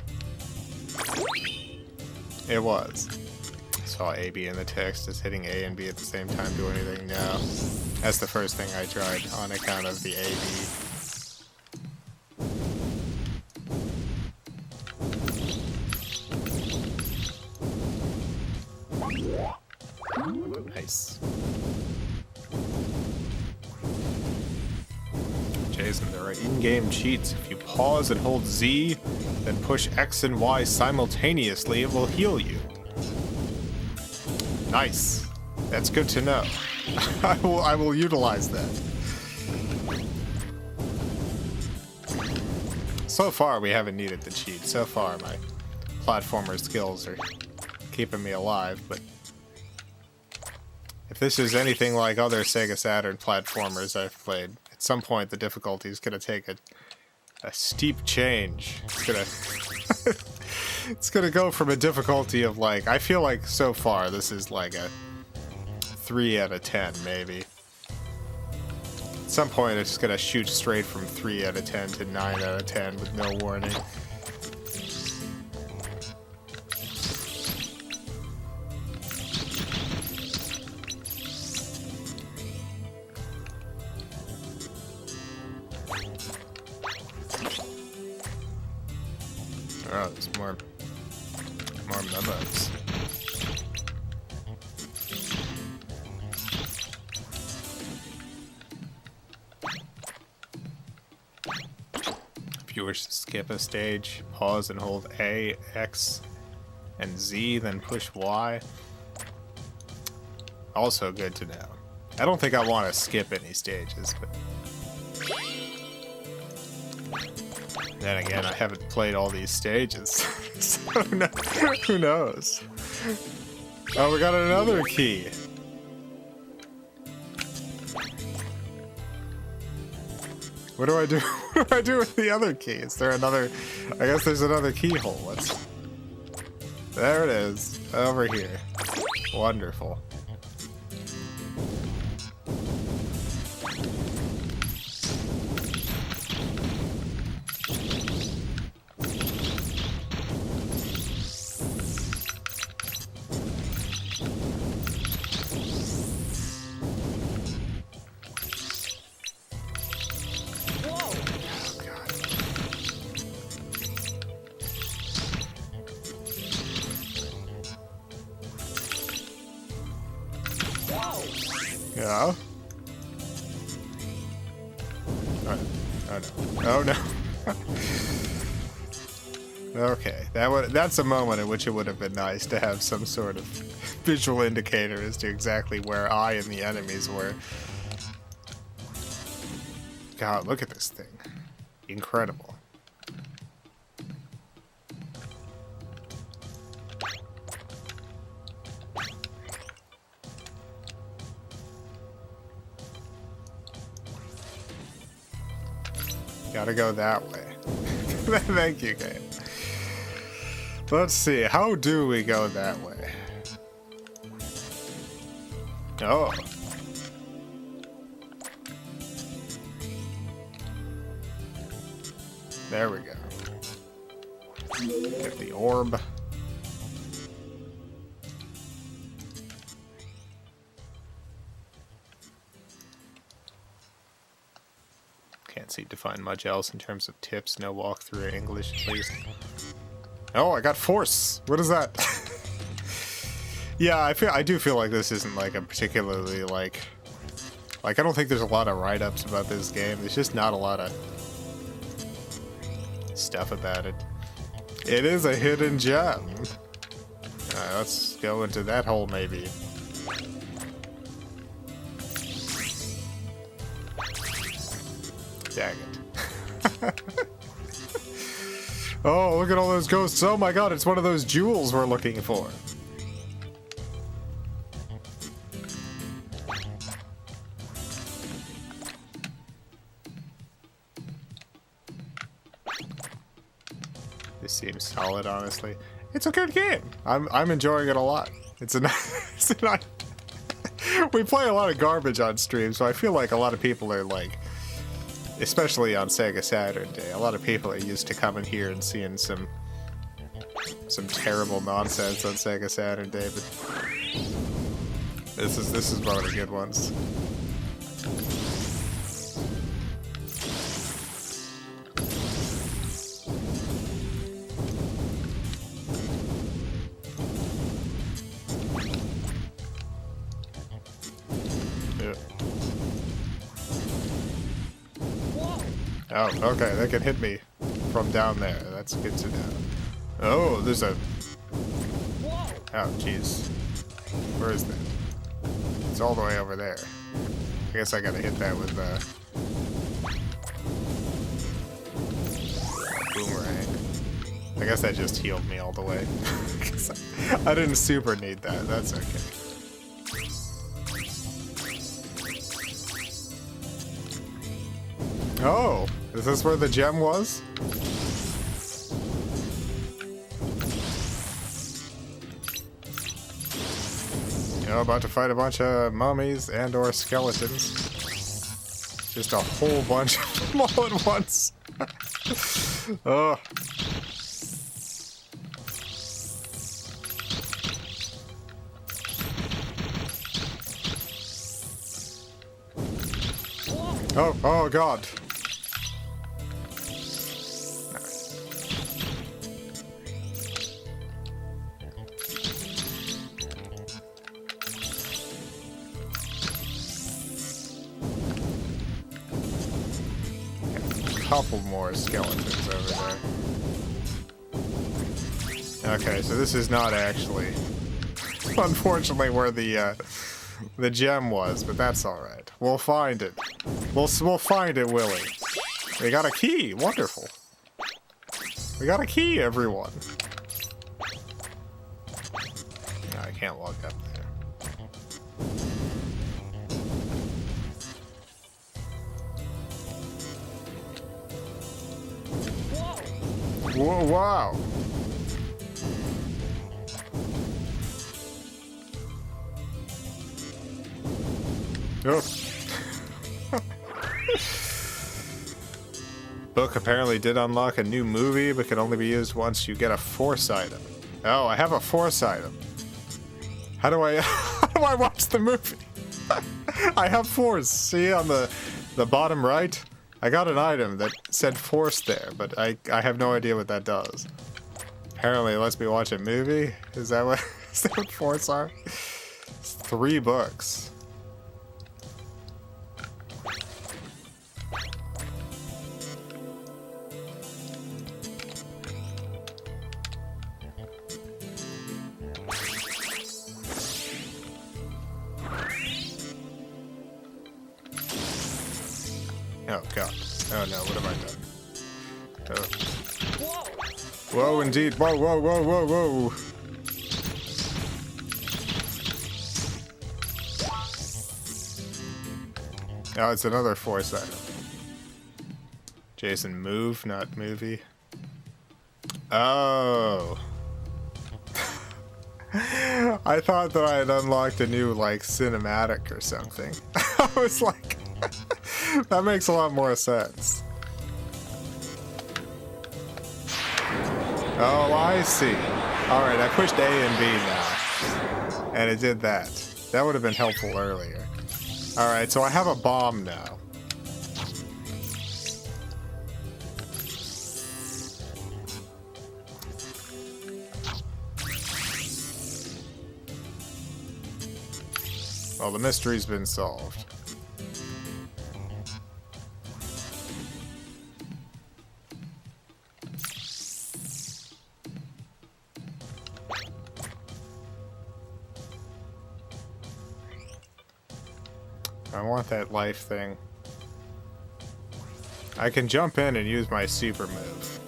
It was. Saw A, B in the text. Is hitting A and B at the same time do anything? No. That's the first thing I tried on account of the A, B. Nice. Jason, there are in-game cheats. If you pause and hold Z, then push X and Y simultaneously, it will heal you. Nice. That's good to know. I will utilize that. So far, we haven't needed the cheat. So far, my platformer skills are keeping me alive, but if this is anything like other Sega Saturn platformers I've played, At some point, the difficulty is going to take a steep change. It's gonna it's gonna go from a difficulty of like, I feel like so far this is like a 3 out of 10 maybe. At some point it's gonna shoot straight from 3 out of 10 to 9 out of 10 with no warning. Oh, there's more memos. If you wish to skip a stage, pause and hold A, X, and Z, then push Y. Also good to know. I don't think I want to skip any stages, but then again, I haven't played all these stages, so who knows? Oh, we got another key. What do I do? What do I do with the other key? Is there another? I guess there's another keyhole. There it is, over here. Wonderful. Yeah. Oh no. Okay, that's a moment in which it would have been nice to have some sort of visual indicator as to exactly where I and the enemies were. God, look at this thing. Incredible. Gotta go that way. Thank you, game. Let's see, how do we go that way? Oh. There we go. Get the orb. Can't seem to find much else in terms of tips. No walkthrough English, at least. Oh, I got force. What is that? Yeah, I do feel like this isn't like a particularly like I don't think there's a lot of write-ups about this game. There's just not a lot of stuff about it. It is a hidden gem. Alright, let's go into that hole maybe. Dang it. Oh, look at all those ghosts. Oh my god, it's one of those jewels we're looking for. This seems solid, honestly. It's a good game. I'm enjoying it a lot. It's not we play a lot of garbage on stream, so I feel like a lot of people are like, especially on Sega Saturn Day, a lot of people are used to coming here and seeing some terrible nonsense on Sega Saturn Day, but this is one of the good ones. Oh, okay, they can hit me from down there. That's good to know. Oh, there's a... Oh, jeez. Where is that? It's all the way over there. I guess I gotta hit that with boomerang. I guess that just healed me all the way. I didn't super need that. That's okay. Oh, is this where the gem was? About to fight a bunch of mummies and or skeletons. Just a whole bunch of them all at once. Oh. Oh God. Couple more skeletons over there. Okay, so this is not actually, unfortunately, where the gem was, but that's all right. We'll find it. We'll find it, Willy. We got a key. Wonderful. We got a key, everyone. No, I can't walk up there. Whoa, wow. Oh. Book apparently did unlock a new movie, but can only be used once you get a force item. Oh, I have a force item. How do I how do I watch the movie? I have force. See on the bottom right? I got an item that said force there, but I have no idea what that does. Apparently it lets me watch a movie? Is that what force are? It's 3 books. Oh God. Oh no, what have I done? Oh. Whoa, indeed. Whoa, whoa, whoa, whoa, whoa. Oh, it's another force item. Jason, move, not movie. Oh. I thought that I had unlocked a new, like, cinematic or something. I was like... That makes a lot more sense. Oh, I see. Alright, I pushed A and B now. And it did that. That would have been helpful earlier. Alright, so I have a bomb now. Well, the mystery's been solved. I want that life thing. I can jump in and use my super move.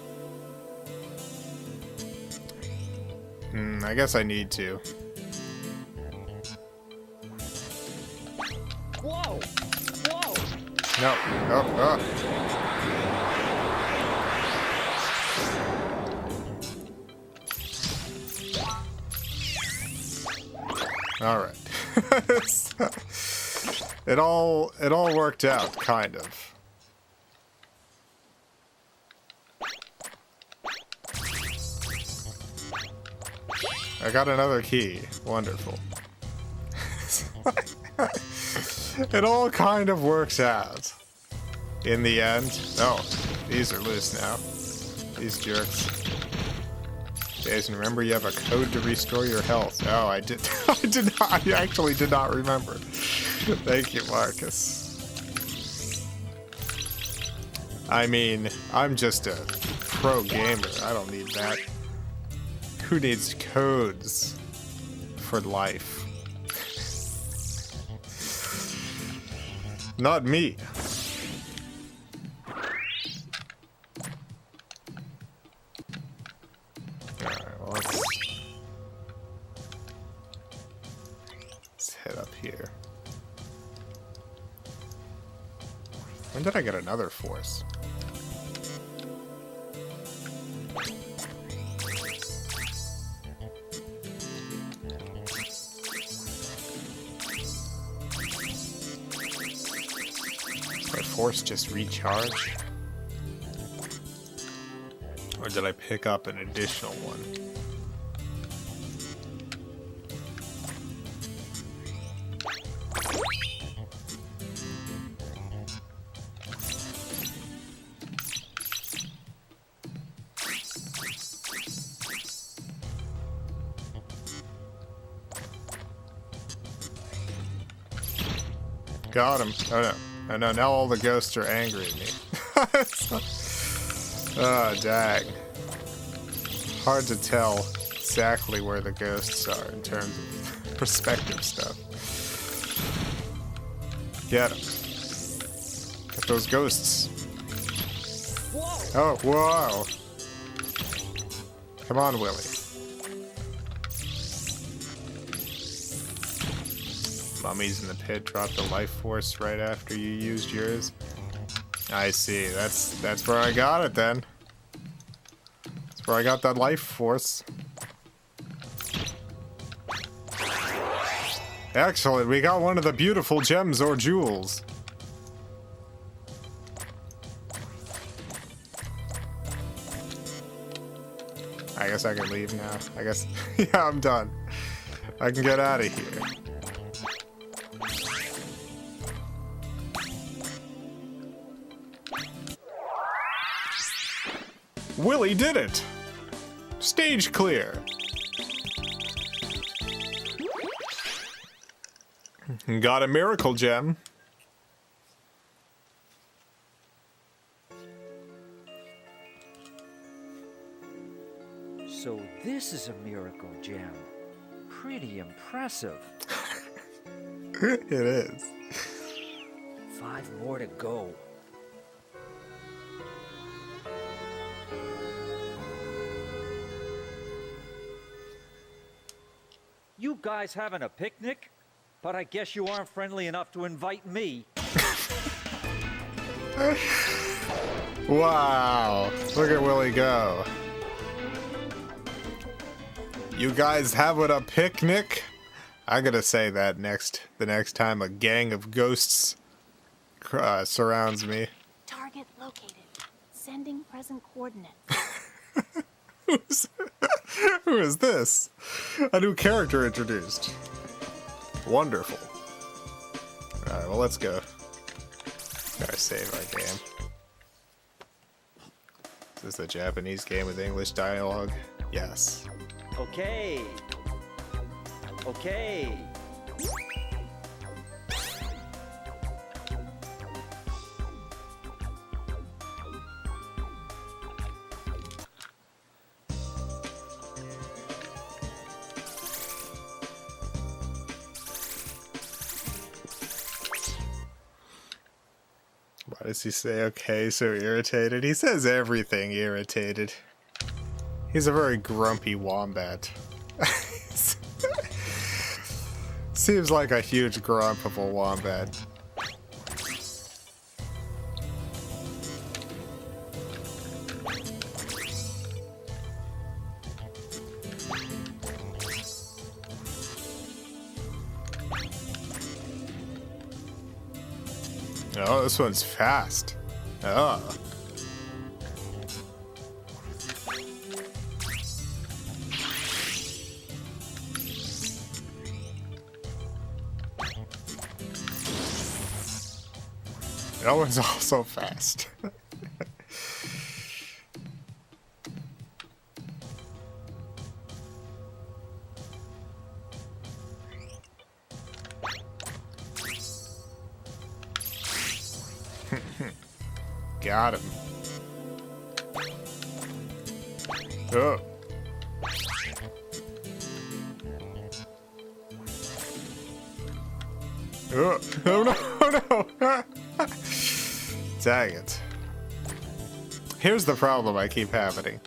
I guess I need to. Whoa! Whoa! No. Oh, oh. All right. It all worked out, kind of. I got another key. Wonderful. It all kind of works out. In the end. Oh, these are loose now. These jerks. Jason, remember you have a code to restore your health. Oh, I did. I actually did not remember. Thank you, Marcus. I mean, I'm just a pro gamer. I don't need that. Who needs codes for life? Not me. Alright, well, let's head up here. When When did I get another force? Did my force just recharge? Or did I pick up an additional one? Got him. Oh no. Oh no, now all the ghosts are angry at me. Oh, dang. Hard to tell exactly where the ghosts are in terms of perspective stuff. Get them. Get those ghosts. Oh, whoa. Come on, Willy. Mummies in the pit dropped the life force right after you used yours. I see. That's where I got it then. That's where I got that life force. Excellent. We got one of the beautiful gems or jewels. I guess I can leave now. I guess, yeah, I'm done. I can get out of here. Willy did it! Stage clear. Got a miracle gem. So this is a miracle gem. Pretty impressive. It is. 5 more to go. You guys having a picnic? But I guess you aren't friendly enough to invite me. Wow. Look at Willy go. You guys having a picnic? I'm gonna say that the next time a gang of ghosts surrounds me. Target located. Sending present coordinates. Who is this? A new character introduced. Wonderful. Alright, well, let's go. Gotta save our game. Is this a Japanese game with English dialogue? Yes. Okay. Okay. Why does he say okay so irritated? He says everything irritated. He's a very grumpy wombat. Seems like a huge grump of a wombat. Oh, this one's fast. Oh. That one's also fast. Got him. Oh. Oh, oh no, oh no. Dang it. Here's the problem I keep having.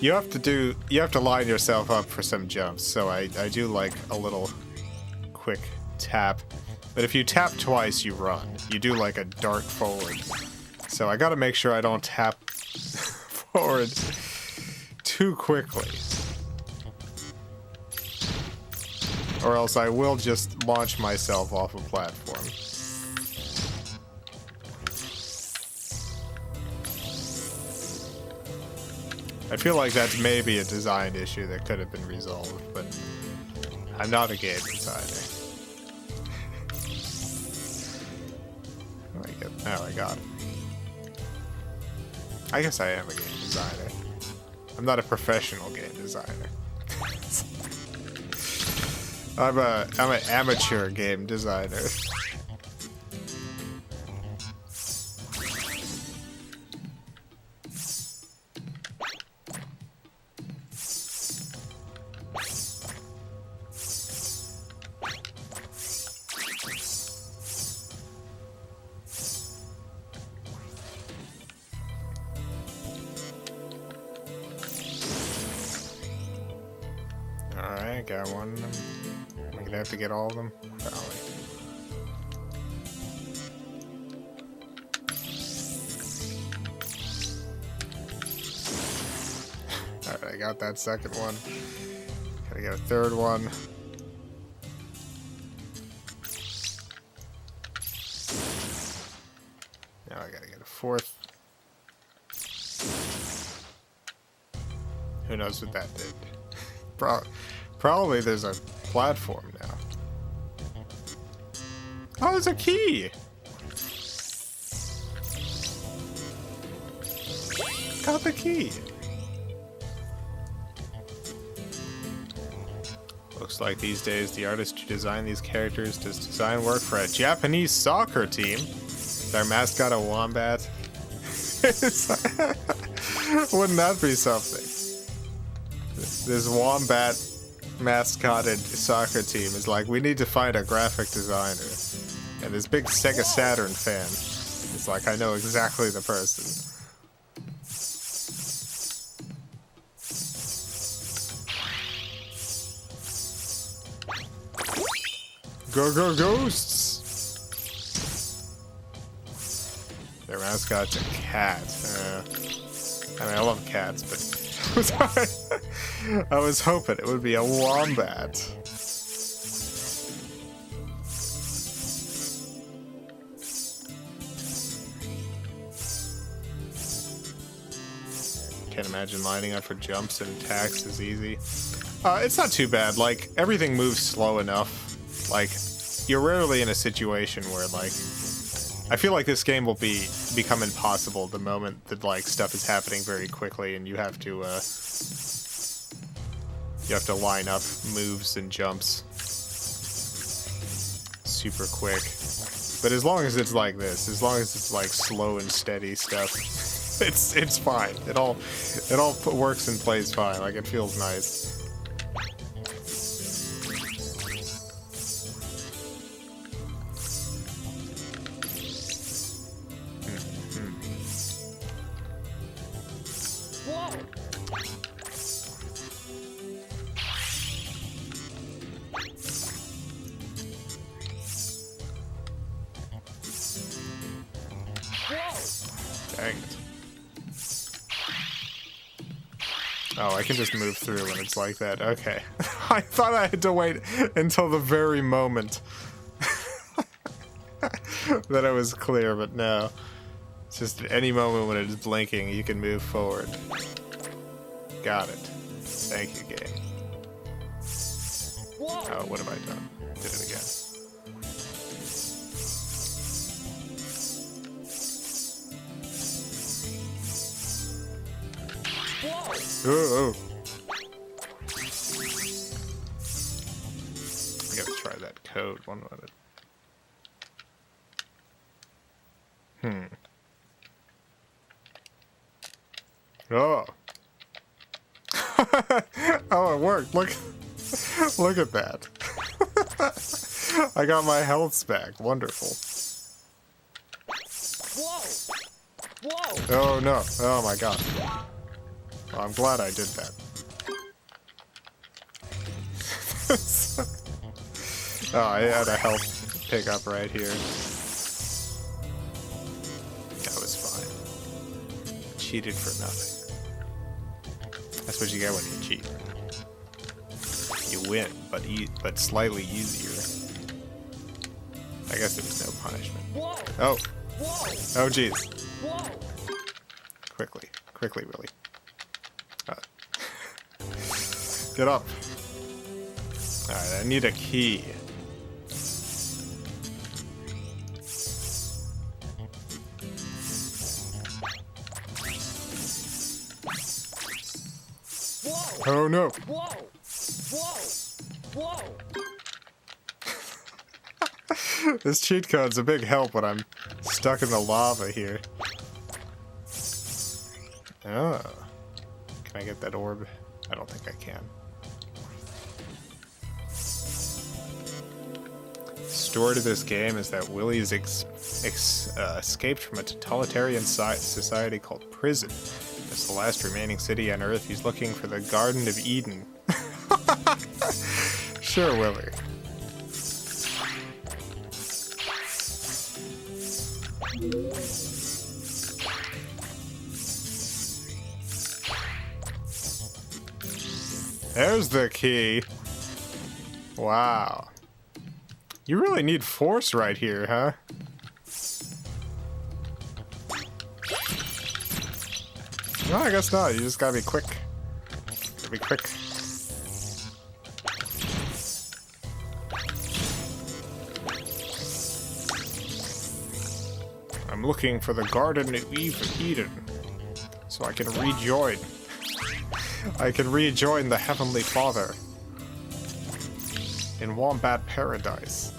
You have to line yourself up for some jumps, so I do like a little quick tap But if you tap twice, you run. You do like a dart forward. So I gotta make sure I don't tap forward too quickly. Or else I will just launch myself off a platform. I feel like that's maybe a design issue that could have been resolved, but I'm not a game designer. Oh, I got it. I guess I am a game designer. I'm not a professional game designer. I'm an amateur game designer. Alright, got one of them. I'm gonna have to get all of them? Probably. Alright, I got that second one. Gotta get a third one. Now I gotta get a fourth. Who knows what that did? Probably there's a platform now. Oh, there's a key! Got the key! Looks like these days the artist who designed these characters does design work for a Japanese soccer team. Their mascot a Wombat. Wouldn't that be something? This Wombat mascotted soccer team is like, we need to find a graphic designer. And this big Sega Saturn fan is like, I know exactly the person. Go, go, ghosts! Their mascot's a cat. I mean, I love cats, but I was hoping it would be a wombat. Can't imagine lining up for jumps and attacks is easy. It's not too bad. Like, everything moves slow enough. Like, you're rarely in a situation where, like, I feel like this game will become impossible the moment that, like, stuff is happening very quickly and you have to line up moves and jumps super quick. But as long as it's like this, as long as it's like slow and steady stuff, it's fine. It all works and plays fine. Like, it feels nice. Dang it. Oh, I can just move through when it's like that. Okay. I thought I had to wait until the very moment that it was clear, but no. It's just at any moment when it is blinking, you can move forward. Got it. Thank you, game. Oh, what have I done? Did it again. Oh. I gotta try that code. 1 minute. Oh. Oh, it worked. Look at that. I got my health back. Wonderful. Oh no. Oh my god. Well, I'm glad I did that. Oh, I had a health pick up right here. That was fine. Cheated for nothing. That's what you get when you cheat. You win, but slightly easier. I guess there was no punishment. Oh! Oh, jeez. Quickly, Willy. Get up. Alright, I need a key. Oh no! This cheat code's a big help when I'm stuck in the lava here. Oh. Can I get that orb? I don't think I can. Story to this game is that Willy's escaped from a totalitarian society called prison. It's the last remaining city on Earth. He's looking for the Garden of Eden. Sure, Willy. There's the key. Wow. You really need force right here, huh? No, I guess not. You just gotta be quick. Gotta be quick. I'm looking for the Garden of Eden, so I can rejoin. I can rejoin the Heavenly Father in Wombat Paradise.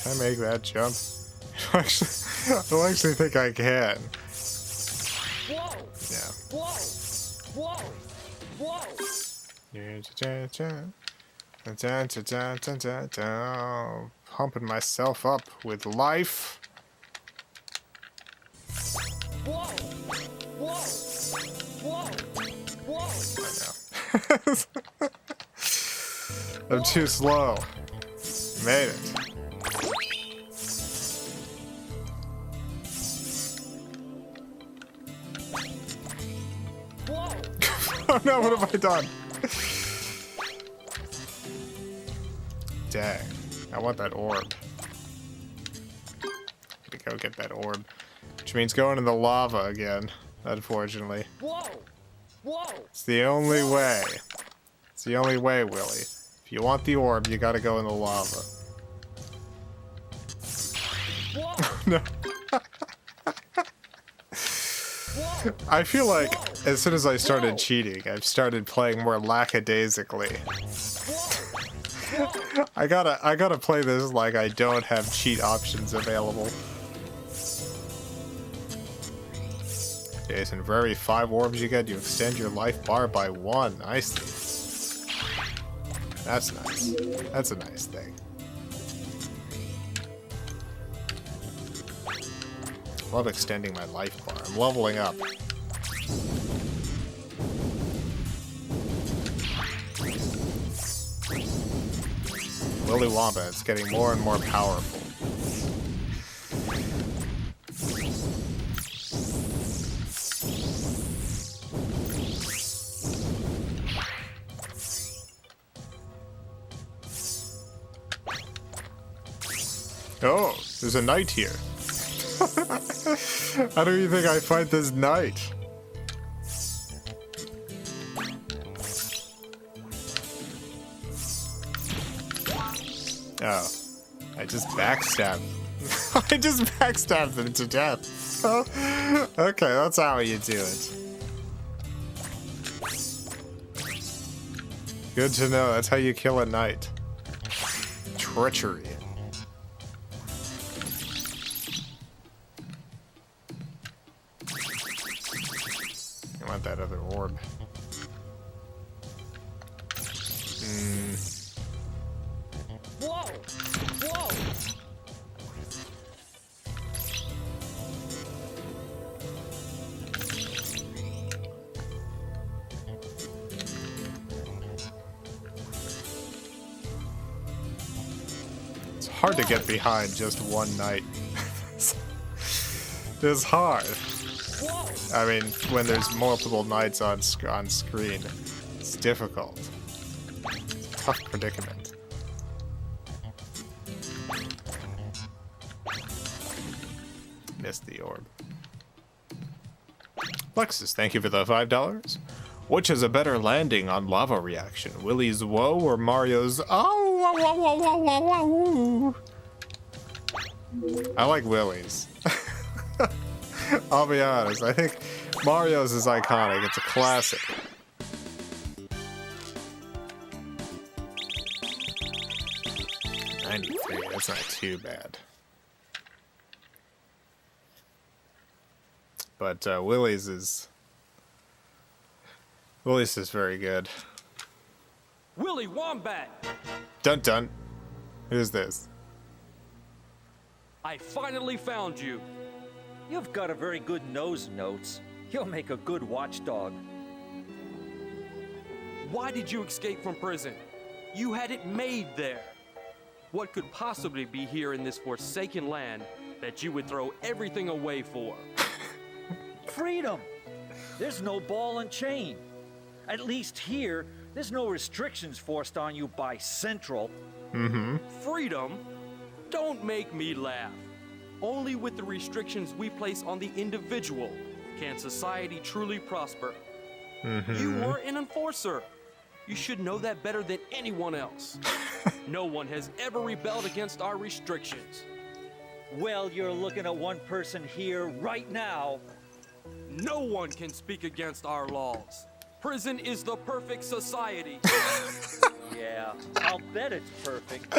Can I make that jump? I don't actually think I can. Yeah. Pumping myself up with life. I know. I'm too slow. Made it. Oh no, what have I done? Dang. I want that orb. Gotta go get that orb. Which means going in the lava again, unfortunately. It's the only way. It's the only way, Willy. If you want the orb, you gotta go in the lava. No. I feel like as soon as I started cheating, I've started playing more lackadaisically. I gotta play this like I don't have cheat options available. Jason, for every 5 orbs you get, you extend your life bar by 1. I see. That's nice. That's a nice thing. Love extending my life bar. I'm leveling up. Willy Wombat's getting more and more powerful. Oh, there's a knight here. How do you think I fight this knight? Oh, I just backstabbed. I just backstabbed them to death. Okay, that's how you do it. Good to know. That's how you kill a knight. Treachery. I want that other orb. Whoa! Whoa! It's hard to get behind just one night. It's hard. I mean, when there's multiple nights on screen, it's difficult. Tough predicament. Missed the orb. Lexus, thank you for the $5. Which is a better landing on lava reaction? Willy's whoa or Mario's oh? Wah, wah, wah, wah, wah, wah, woo. I like Willy's. I'll be honest. I think Mario's is iconic. It's a classic. $93. That's not too bad. But Willy's is very good. Willy Wombat! Dun dun. Who's this? I finally found you. You've got a very good nose, Notes. You'll make a good watchdog. Why did you escape from prison? You had it made there. What could possibly be here in this forsaken land that you would throw everything away for? Freedom! There's no ball and chain. At least here, there's no restrictions forced on you by Central. Freedom? Don't make me laugh. Only with the restrictions we place on the individual can society truly prosper. You were an enforcer. You should know that better than anyone else. No one has ever rebelled against our restrictions. Well, you're looking at one person here right now. No one can speak against our laws. Prison is the perfect society. Yeah, I'll bet it's perfect.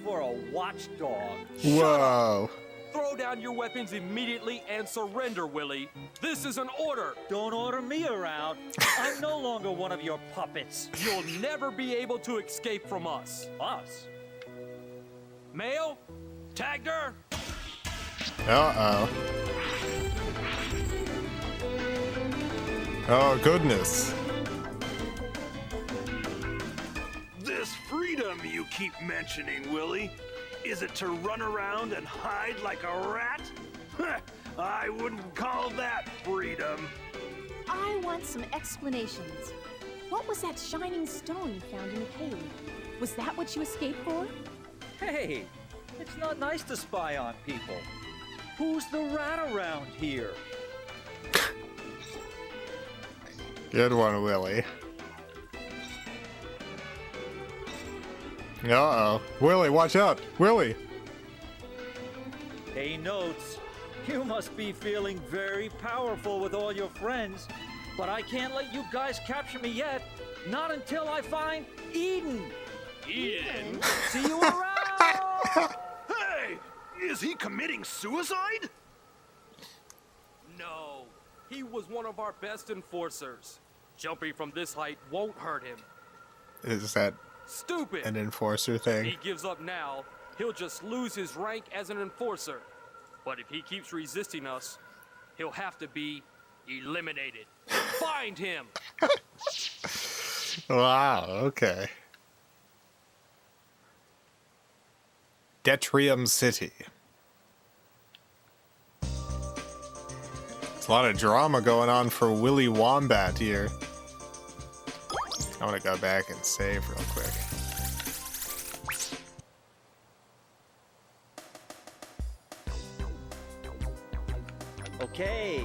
For a watchdog. Whoa. Throw down your weapons immediately and surrender, Willy. This is an order. Don't order me around. I'm no longer one of your puppets. You'll never be able to escape from us. Us? Male? Tagged her? Uh-oh. Oh, goodness. This freedom you keep mentioning, Willy, is it to run around and hide like a rat? I wouldn't call that freedom. I want some explanations. What was that shining stone you found in the cave? Was that what you escaped for? Hey, it's not nice to spy on people. Who's the rat around here? Good one, Willy. Uh-oh. Willy, watch out! Willy! Hey, Notes, you must be feeling very powerful with all your friends, but I can't let you guys capture me yet. Not until I find Eden. Eden? See you around! Hey! Is he committing suicide? No. He was one of our best enforcers. Jumping from this height won't hurt him. Is that Stupid. an enforcer If thing? he gives up now, he'll just lose his rank as an enforcer. But if he keeps resisting us, he'll have to be eliminated. Find him! Wow, okay. Detrium City. There's a lot of drama going on for Willy Wombat here. I'm gonna go back and save real quick. Okay.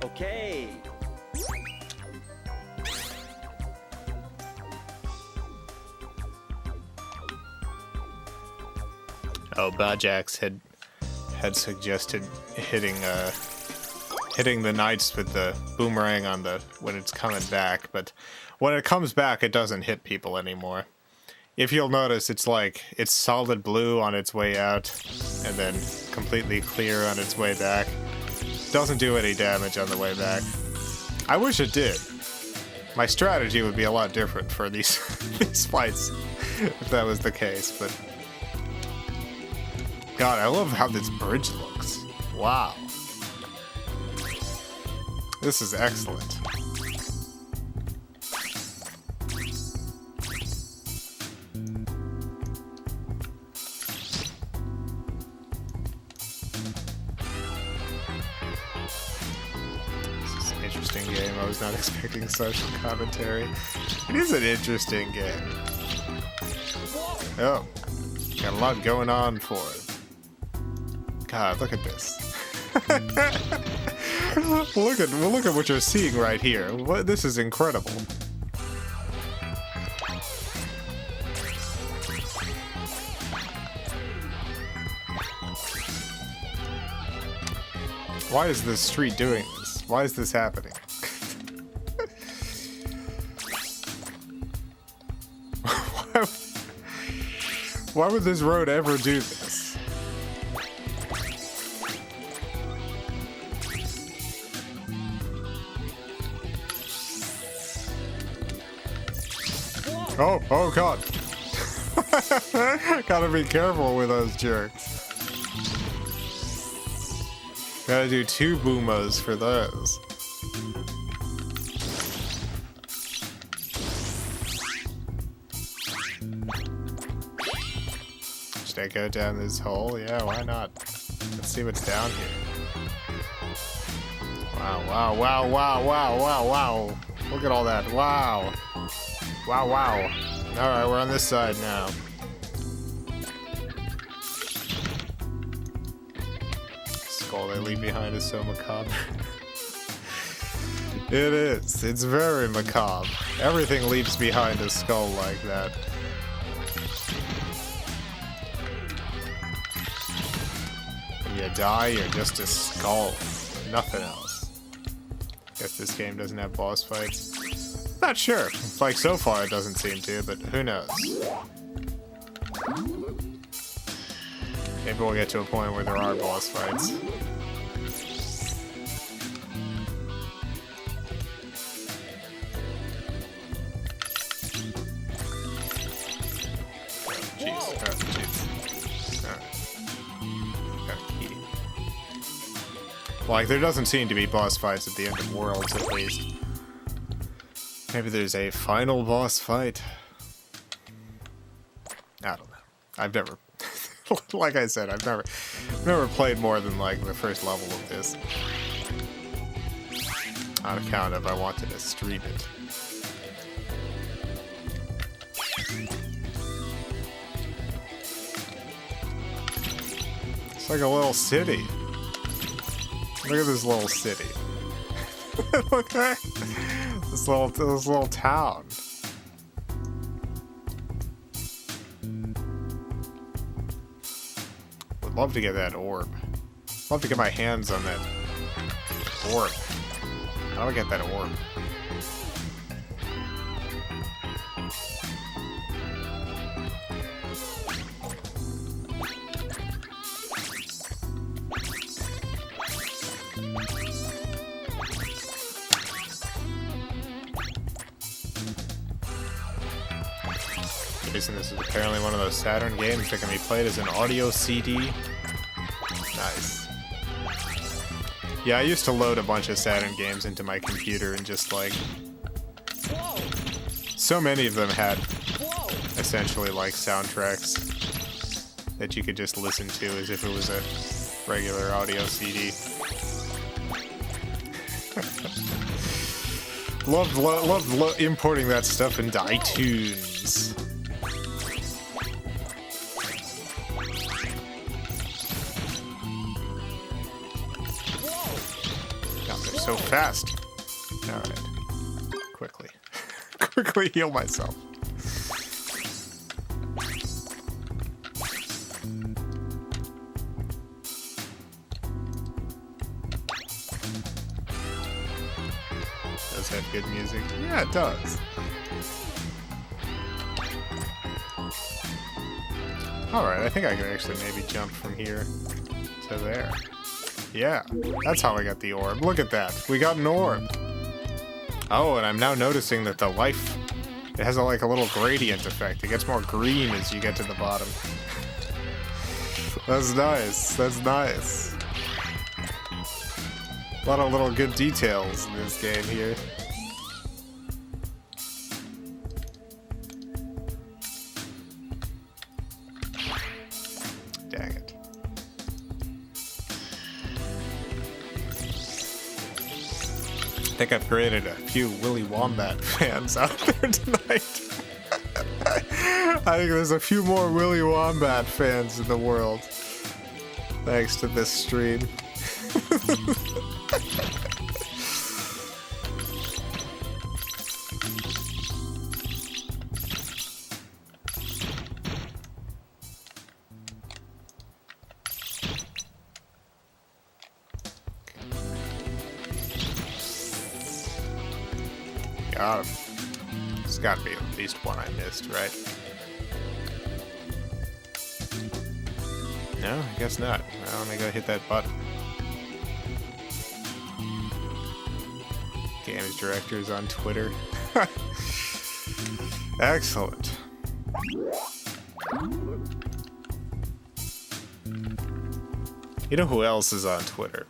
Okay. Oh, Bajax had suggested hitting the knights with the boomerang on the when it's coming back, but when it comes back, it doesn't hit people anymore. If you'll notice, it's like it's solid blue on its way out, and then completely clear on its way back. Doesn't do any damage on the way back. I wish it did. My strategy would be a lot different for these these fights if that was the case, but God, I love how this bridge looks. Wow. This is excellent. Interesting game. I was not expecting social commentary. It is an interesting game. Oh, got a lot going on for it. God, look at this. look at what you're seeing right here. This is incredible. Why is this street doing this? Why is this happening? Why would this road ever do this? Oh God. Gotta be careful with those jerks. Gotta do 2 boomas for those. Should I go down this hole? Yeah, why not? Let's see what's down here. Wow. Look at all that. Wow. Alright, we're on this side now. Skull they leave behind is so macabre. It is. It's very macabre. Everything leaves behind a skull like that. When you die, you're just a skull. Nothing else. Guess this game doesn't have boss fights. Not sure. Like, so far it doesn't seem to, but who knows? Maybe we'll get to a point where there are boss fights. Like, there doesn't seem to be boss fights at the end of Worlds, at least. Maybe there's a final boss fight. I don't know. I've never, like I said, I've never played more than like the first level of this. On account of I wanted to stream it. It's like a little city. Look at this little city. Look at this little town. Would love to get that orb. Love to get my hands on that orb. How do I get that orb? This is apparently one of those Saturn games that can be played as an audio CD. Nice. Yeah, I used to load a bunch of Saturn games into my computer and just like... So many of them had essentially like soundtracks that you could just listen to as if it was a regular audio CD. Loved importing that stuff into iTunes. So fast. Alright. Quickly. Quickly heal myself. Does have good music? Yeah, it does. Alright, I think I can actually maybe jump from here to there. Yeah, that's how I got the orb. Look at that. We got an orb. Oh, and I'm now noticing that the life, it has like a little gradient effect. It gets more green as you get to the bottom. That's nice. That's nice. A lot of little good details in this game here. Dang it. I think I've created a few Willy Wombat fans out there tonight. I think there's a few more Willy Wombat fans in the world. Thanks to this stream. Got him. There's got to be at least one I missed, right? No, I guess not. Well, let me go hit that button. Games directors on Twitter. Excellent. You know who else is on Twitter?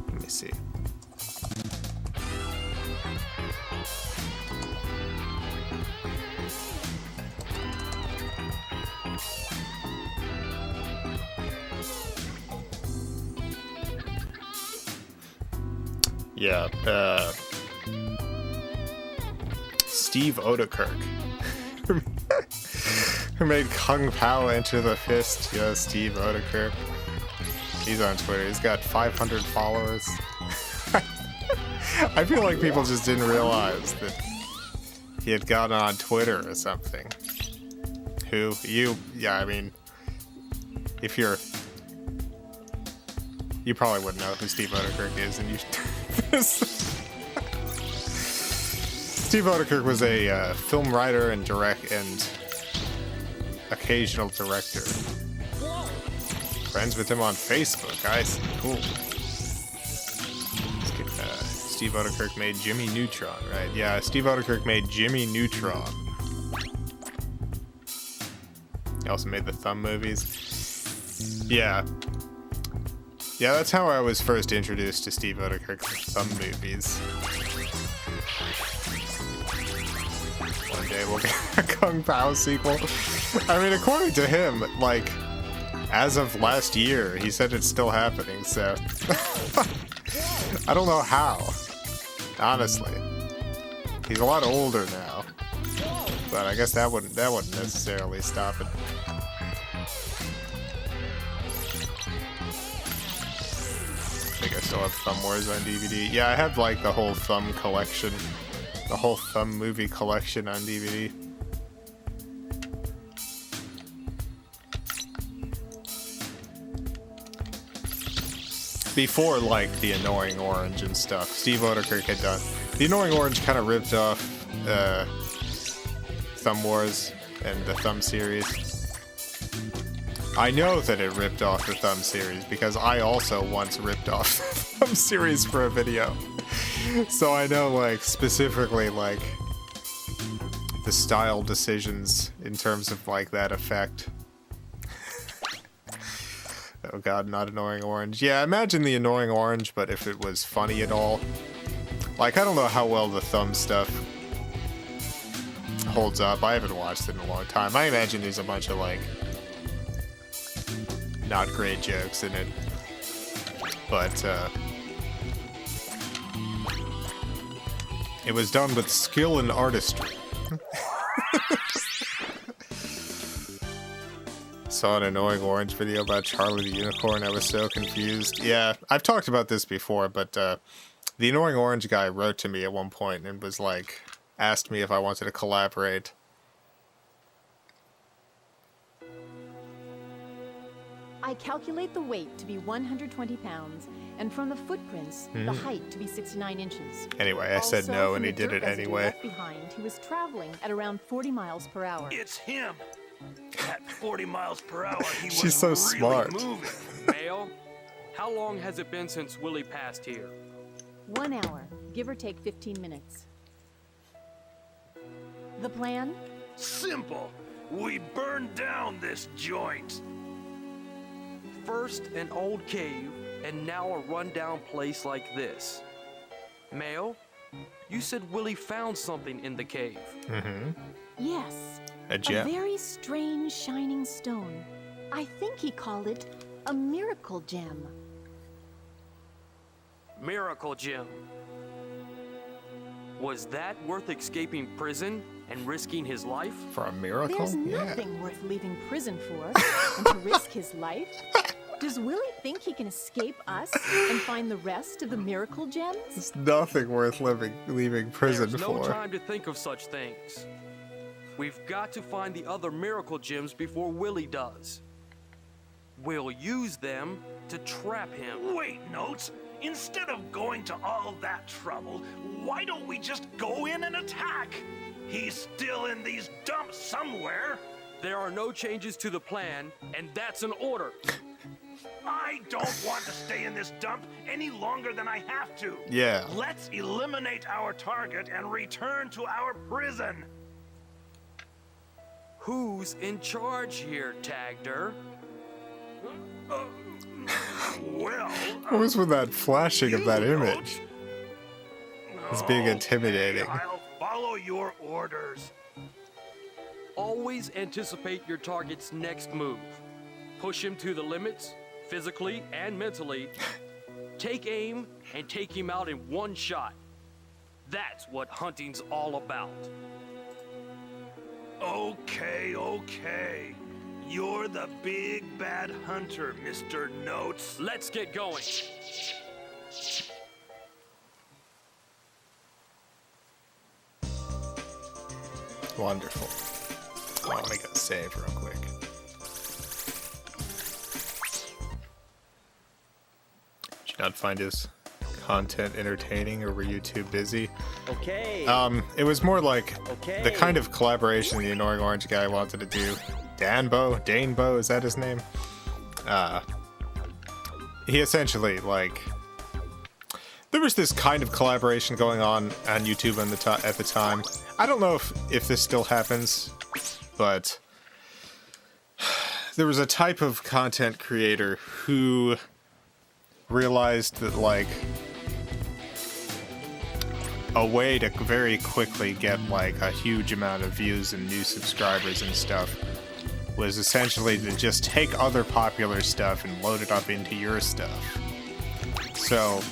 Let me see. Yeah, Steve Odekirk, who made Kung Pao enter the fist. Yeah, Steve Odekirk. He's on Twitter. He's got 500 followers. I feel like people just didn't realize that he had gotten on Twitter or something. Who? You? Yeah, I mean, if you're... You probably wouldn't know who Steve Odekirk is, and you... Steve Odekirk was a film writer and occasional director. Friends with him on Facebook. Guys, cool. Steve Odekirk made Jimmy Neutron, right? Yeah, Steve Odekirk made Jimmy Neutron. He also made the Thumb movies. Yeah. Yeah, that's how I was first introduced to Steve Odekirk's Thumb movies. One day we'll get a Kung Pao sequel. I mean, according to him, like, as of last year, he said it's still happening, so... I don't know how, honestly. He's a lot older now. But I guess that wouldn't necessarily stop it. I think I still have Thumb Wars on DVD. Yeah, I have like the whole Thumb collection. The whole Thumb movie collection on DVD. Before like The Annoying Orange and stuff, Steve Odekirk had done. The Annoying Orange kind of ripped off Thumb Wars and the Thumb series. I know that it ripped off the Thumb series because I also once ripped off the Thumb series for a video. So I know, like, specifically, like, the style decisions in terms of, like, that effect. Oh god, not Annoying Orange. Yeah, imagine The Annoying Orange, but if it was funny at all. Like, I don't know how well the Thumb stuff holds up. I haven't watched it in a long time. I imagine there's a bunch of, like, not great jokes in it, but it was done with skill and artistry. Saw an Annoying Orange video about Charlie the Unicorn. I was so confused. Yeah, I've talked about this before, but the Annoying Orange guy wrote to me at one point and was like, asked me if I wanted to collaborate. I calculate the weight to be 120 pounds, and from the footprints, the height to be 69 inches. Anyway, I said Also, no, from and he the did dirt it residue anyway. left behind, he was traveling at around 40 miles per hour. It's him. At 40 miles per hour, he She's was so really smart. moving. Male, how long has it been since Willy passed here? 1 hour, give or take 15 minutes. The plan? Simple. We burn down this joint. First an old cave, and now a rundown place like this. Mayo, you said Willy found something in the cave. Yes. A gem. A very strange shining stone. I think he called it a miracle gem. Miracle gem. Was that worth escaping prison and risking his life? For a miracle? There's nothing worth leaving prison for, and to risk his life. Does Willy think he can escape us and find the rest of the miracle gems? It's nothing worth leaving prison There's for. no time to think of such things. We've got to find the other miracle gems before Willy does. We'll use them to trap him. Wait, Notes. Instead of going to all that trouble, why don't we just go in and attack? He's still in these dumps somewhere. There are no changes to the plan, and that's an order. I don't want to stay in this dump any longer than I have to. Yeah. Let's eliminate our target and return to our prison. Who's in charge here, Tagder? Well, What was with that flashing of that you image? It's being intimidating. I'll follow your orders. Always anticipate your target's next move. Push him to the limits, physically and mentally. Take aim and take him out in one shot. That's what hunting's all about. Okay. You're the big bad hunter, Mr. Notes. Let's get going. Wonderful. Oh, let me go save real quick. Did you not find his content entertaining, or were you too busy? Okay. It was more like Okay. the kind of collaboration the Annoying Orange guy wanted to do. Danebo, is that his name? He essentially, like, there was this kind of collaboration going on YouTube at the time. I don't know if this still happens, but there was a type of content creator who realized that, like, a way to very quickly get, like, a huge amount of views and new subscribers and stuff was essentially to just take other popular stuff and load it up into your stuff. So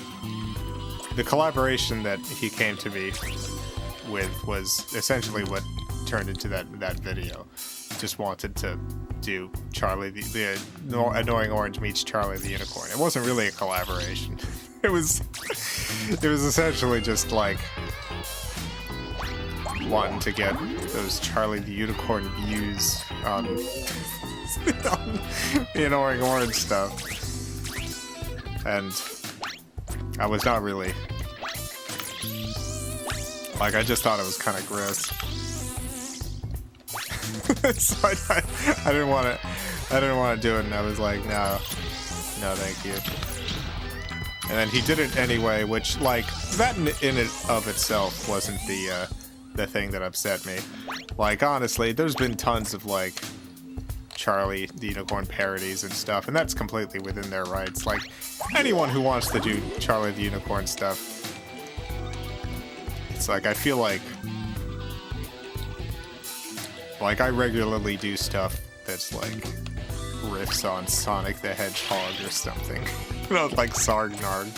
the collaboration that he came to me with was essentially what turned into that video. Just wanted to do Charlie the Annoying Orange meets Charlie the Unicorn. It wasn't really a collaboration. It was essentially just like wanting to get those Charlie the Unicorn views on the Annoying Orange stuff. And I was not really, like, I just thought it was kind of gross. So I didn't want to do it, and I was like, no, thank you. And then he did it anyway, which, like, that in and of itself wasn't the thing that upset me. Like, honestly, there's been tons of, like, Charlie the Unicorn parodies and stuff, and that's completely within their rights. Like, anyone who wants to do Charlie the Unicorn stuff, it's like, I feel like I regularly do stuff that's like riffs on Sonic the Hedgehog or something. You know, like Sargnarg.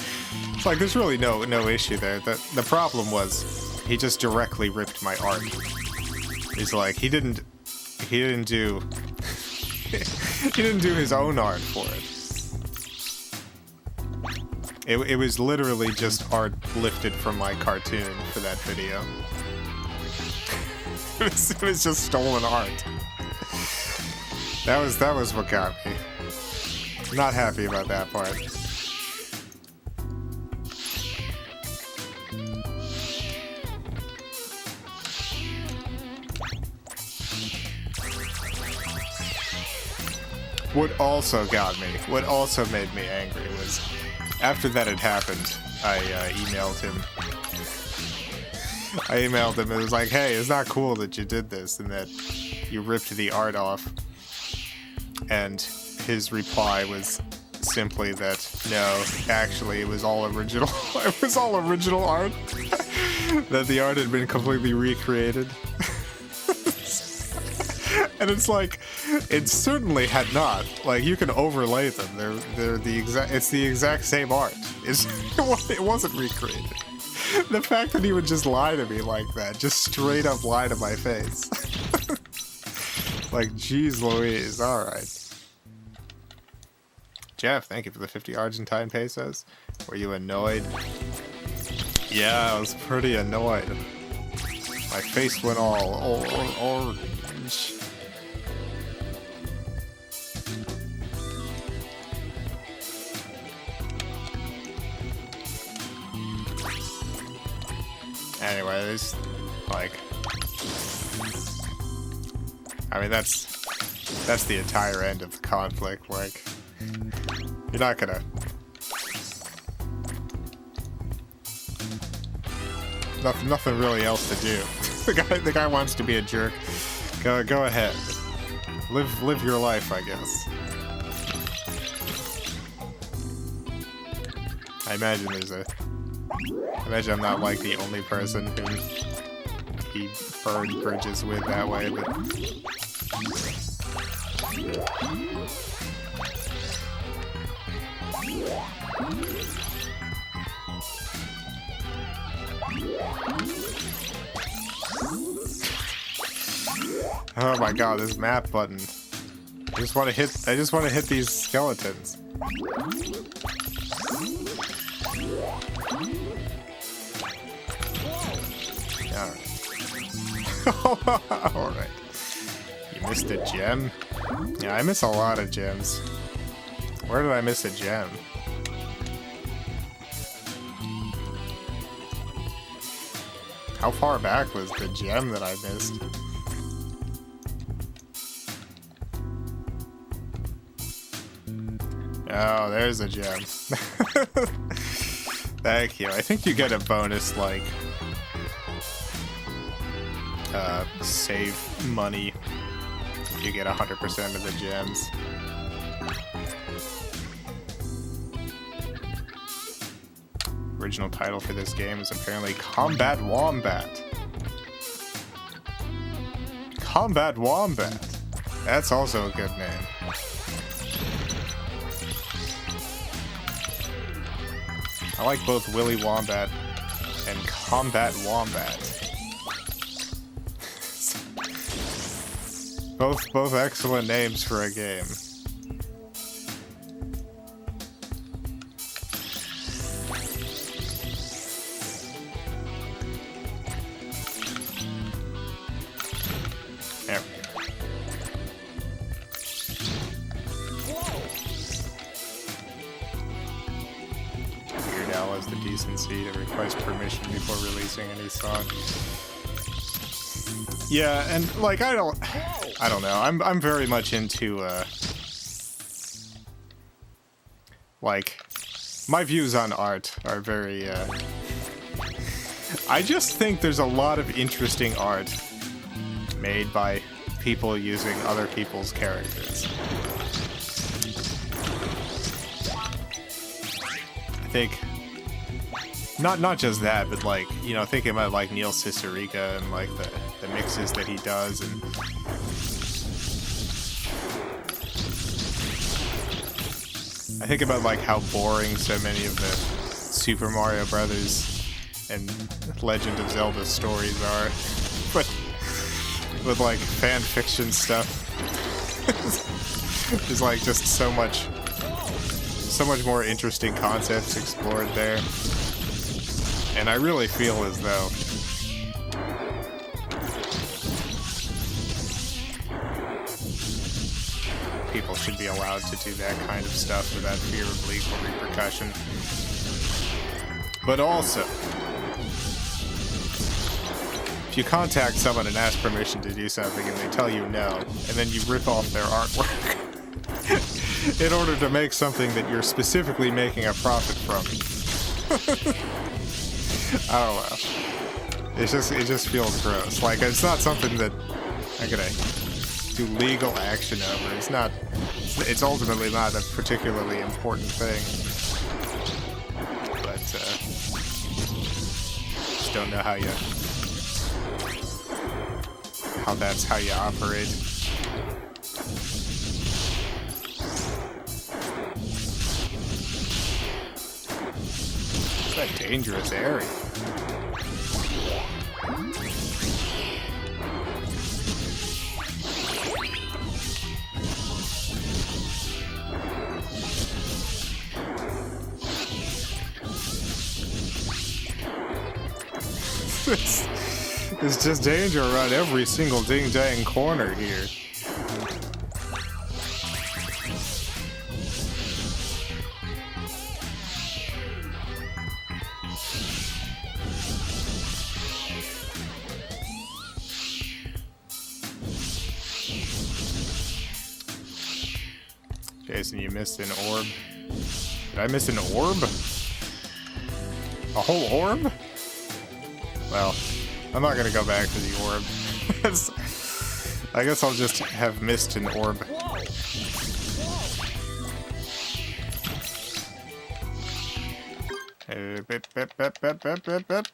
It's like, there's really no issue there. The problem was he just directly ripped my art. He's like, he didn't do he didn't do his own art for it. It was literally just art lifted from my cartoon for that video. It was just stolen art. That was what got me. Not happy about that part. What also made me angry was, after that had happened, I emailed him. I emailed him and it was like, hey, it's not cool that you did this and that you ripped the art off. And his reply was simply that, no, actually it was all original. It was all original art. That the art had been completely recreated. And it's like, it certainly had not. Like, you can overlay them. They're the exact. It's the exact same art. It wasn't recreated. The fact that he would just lie to me like that, just straight up lie to my face. Like, geez Louise. All right. Jeff, thank you for the 50 Argentine pesos. Were you annoyed? Yeah, I was pretty annoyed. My face went all orange. Anyway, there's like, I mean, that's the entire end of the conflict. Like, you're not gonna. Nothing really else to do. The guy wants to be a jerk. Go ahead. Live your life, I guess. I imagine I'm not like the only person who he burned bridges with that way, but oh my god, this map button. I just want to hit these skeletons. Alright. You missed a gem? Yeah, I miss a lot of gems. Where did I miss a gem? How far back was the gem that I missed? Oh, there's a gem. Thank you. I think you get a bonus, like, save money if you get 100% of the gems. Original title for this game is apparently Combat Wombat. Combat Wombat. That's also a good name. I like both Willy Wombat and Combat Wombat. Both excellent names for a game. There we go. Weird Al has the decency to request permission before releasing any song. Yeah, and like I don't know. I'm very much into like my views on art are very I just think there's a lot of interesting art made by people using other people's characters. I think not just that, but like, you know, thinking about like Neil Cicerica and like the mixes that he does, and I think about like how boring so many of the Super Mario Brothers and Legend of Zelda stories are, but with like fan fiction stuff, there's like just so much more interesting concepts explored there, and I really feel as though people should be allowed to do that kind of stuff without fear of legal repercussion. But also, if you contact someone and ask permission to do something and they tell you no, and then you rip off their artwork in order to make something that you're specifically making a profit from. I don't know. it just feels gross. Like, it's not something that I'm gonna do legal action over. It's ultimately not a particularly important thing. But, just don't know how that's how you operate. It's a dangerous area. There's just danger around every single ding-dang corner here. Jason, you missed an orb. Did I miss an orb? A whole orb? Well, I'm not gonna go back to the orb. I guess I'll just have missed an orb. Bip, bip, bip, bip, bip, bip, bip.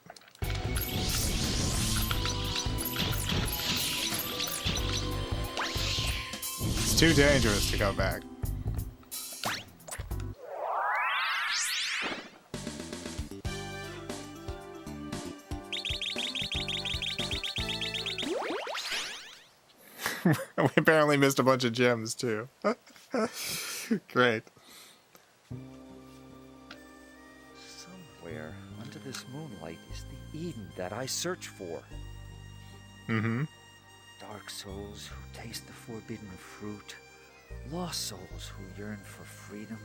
It's too dangerous to go back. We apparently missed a bunch of gems, too. Great. Somewhere under this moonlight is the Eden that I search for. Mm-hmm. Dark souls who taste the forbidden fruit. Lost souls who yearn for freedom.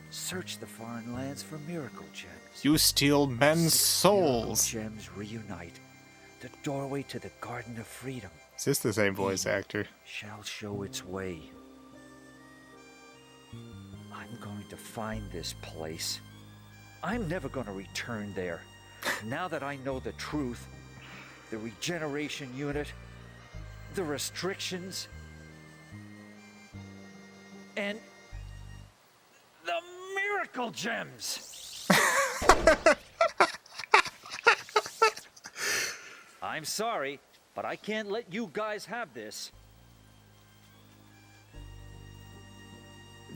Search the foreign lands for miracle gems. You steal men's 6 souls. miracle gems reunite. The doorway to the Garden of Freedom. Is this the same voice actor? Shall show its way. I'm going to find this place. I'm never going to return there. Now that I know the truth, the regeneration unit, the restrictions, and the miracle gems. I'm sorry, but I can't let you guys have this.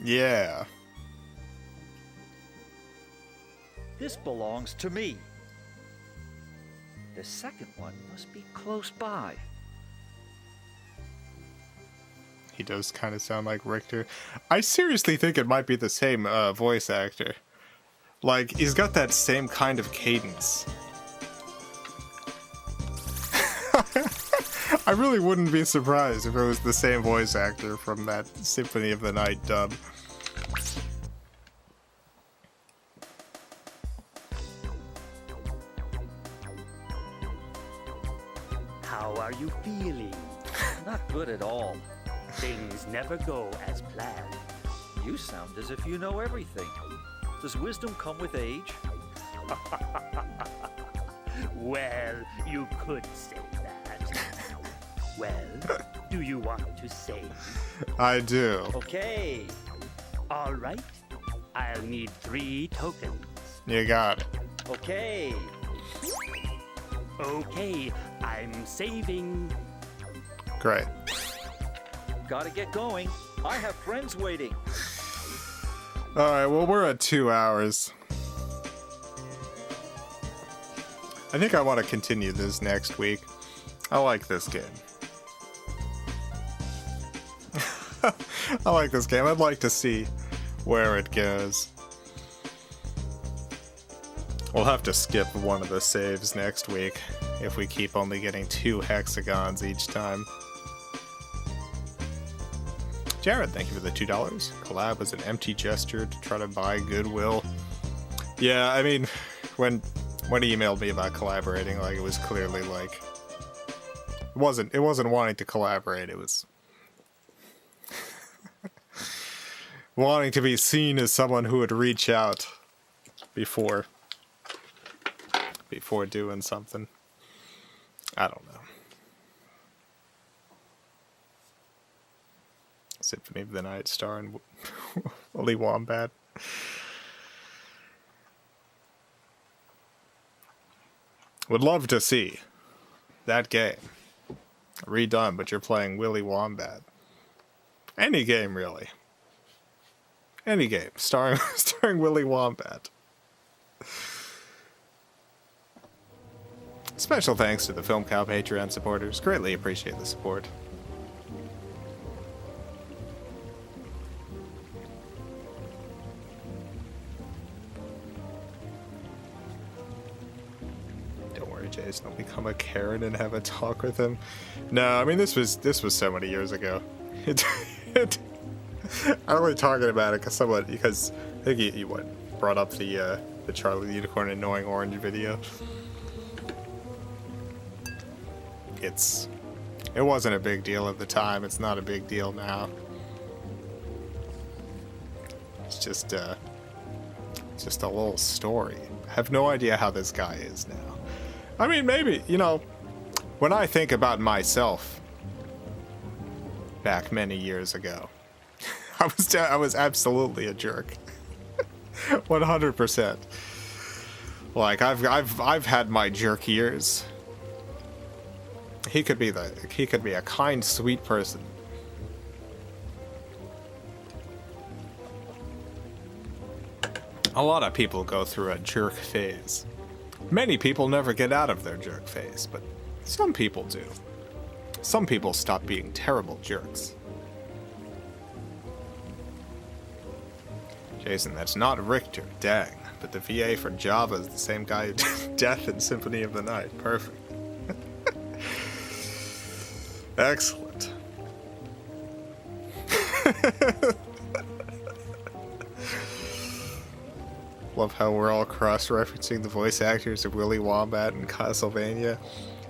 Yeah. This belongs to me. The second one must be close by. He does kind of sound like Richter. I seriously think it might be the same voice actor. Like, he's got that same kind of cadence. I really wouldn't be surprised if it was the same voice actor from that Symphony of the Night dub. How are you feeling? Not good at all. Things never go as planned. You sound as if you know everything. Does wisdom come with age? Well, you could say that. Well, do you want to save? I do. Okay. All right. I'll need 3 tokens. You got it. Okay. Okay, I'm saving. Great. Gotta get going. I have friends waiting. Alright, well, we're at 2 hours. I think I want to continue this next week. I like this game. I like this game. I'd like to see where it goes. We'll have to skip one of the saves next week if we keep only getting 2 hexagons each time. Jared, thank you for the $2. Collab was an empty gesture to try to buy goodwill. Yeah, I mean, when he emailed me about collaborating, like, it was clearly like it wasn't wanting to collaborate, it was wanting to be seen as someone who would reach out before doing something. I don't know. Symphony of the Night starring Willy Wombat. Would love to see that game redone, but you're playing Willy Wombat. Any game, really. Any game starring Willy Wombat. Special thanks to the FilmCow Patreon supporters. Greatly appreciate the support. Don't worry, Jason. I'll become a Karen and have a talk with him. No, I mean this was so many years ago. I'm only talking about it because I think you brought up the Charlie the Unicorn Annoying Orange video. It wasn't a big deal at the time. It's not a big deal now. It's just a little story. I have no idea how this guy is now. I mean, maybe, when I think about myself back many years ago, I was absolutely a jerk. 100%. Like I've had my jerk years. He could be a kind, sweet person. A lot of people go through a jerk phase. Many people never get out of their jerk phase, but some people do. Some people stop being terrible jerks. Jason, that's not Richter, dang. But the VA for Java is the same guy who did Death and Symphony of the Night. Perfect. Excellent. Love how we're all cross-referencing the voice actors of Willy Wombat and Castlevania.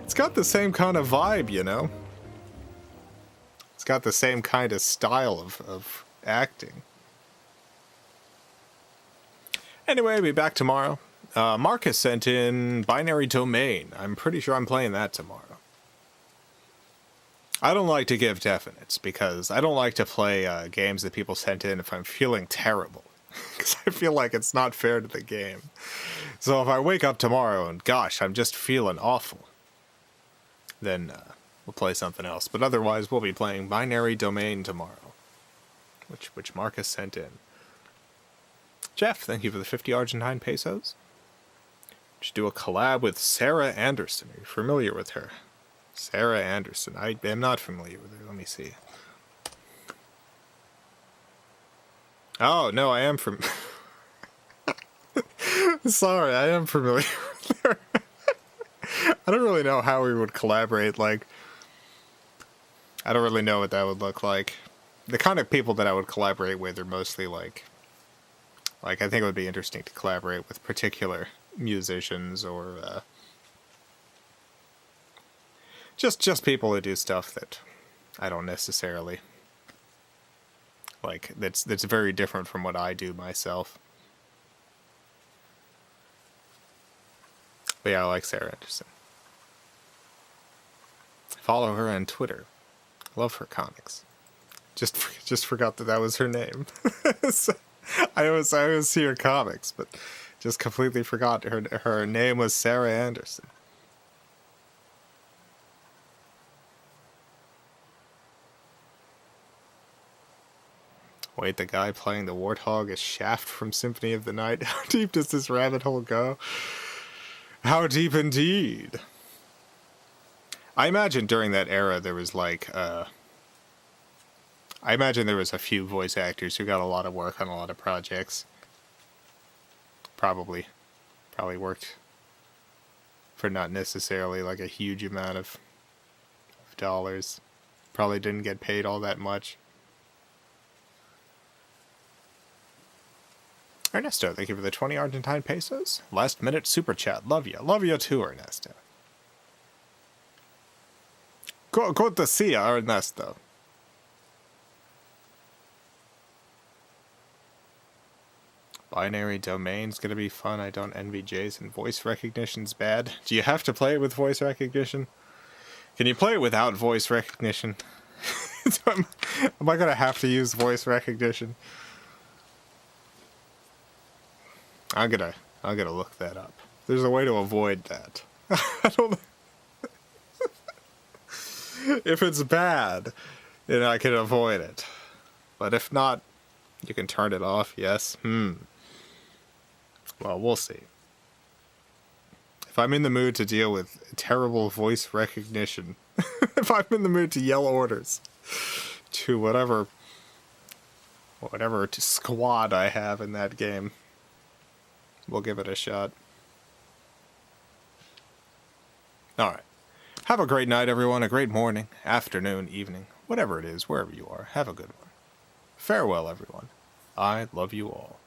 It's got the same kind of vibe, It's got the same kind of style of acting. Anyway, I'll be back tomorrow. Marcus sent in Binary Domain. I'm pretty sure I'm playing that tomorrow. I don't like to give definites because I don't like to play games that people sent in if I'm feeling terrible. Because I feel like it's not fair to the game. So if I wake up tomorrow and gosh, I'm just feeling awful, then we'll play something else. But otherwise, we'll be playing Binary Domain tomorrow, which Marcus sent in. Jeff, thank you for the 50 Argentine pesos. Should do a collab with Sarah Anderson. Are you familiar with her? Sarah Anderson. I am not familiar with her. Let me see. Oh, no, I am from... Sorry, I am familiar with her. I don't really know how we would collaborate, I don't really know what that would look like. The kind of people that I would collaborate with are mostly, I think it would be interesting to collaborate with particular musicians or, just people who do stuff that I don't necessarily... that's very different from what I do myself. But yeah, I like Sarah Anderson. Follow her on Twitter. Love her comics. Just forgot that was her name. So, I always see her comics, but just completely forgot her name was Sarah Anderson. Wait, the guy playing the warthog is Shaft from Symphony of the Night? How deep does this rabbit hole go? How deep indeed. I imagine during that era there was I imagine there was a few voice actors who got a lot of work on a lot of projects. Probably worked for not necessarily a huge amount of dollars. Probably didn't get paid all that much. Ernesto, thank you for the 20 Argentine pesos. Last minute super chat. Love you. Love you too, Ernesto. Good to see you, Ernesto. Binary Domain's gonna be fun. I don't envy Jason. Voice recognition's bad. Do you have to play it with voice recognition? Can you play it without voice recognition? Am I gonna have to use voice recognition? I'm gonna look that up. There's a way to avoid that. I don't know. If it's bad, then I can avoid it. But if not, you can turn it off, yes? Well, we'll see. If I'm in the mood to deal with terrible voice recognition, if I'm in the mood to yell orders to whatever squad I have in that game, we'll give it a shot. Alright. Have a great night, everyone. A great morning, afternoon, evening, whatever it is, wherever you are. Have a good one. Farewell, everyone. I love you all.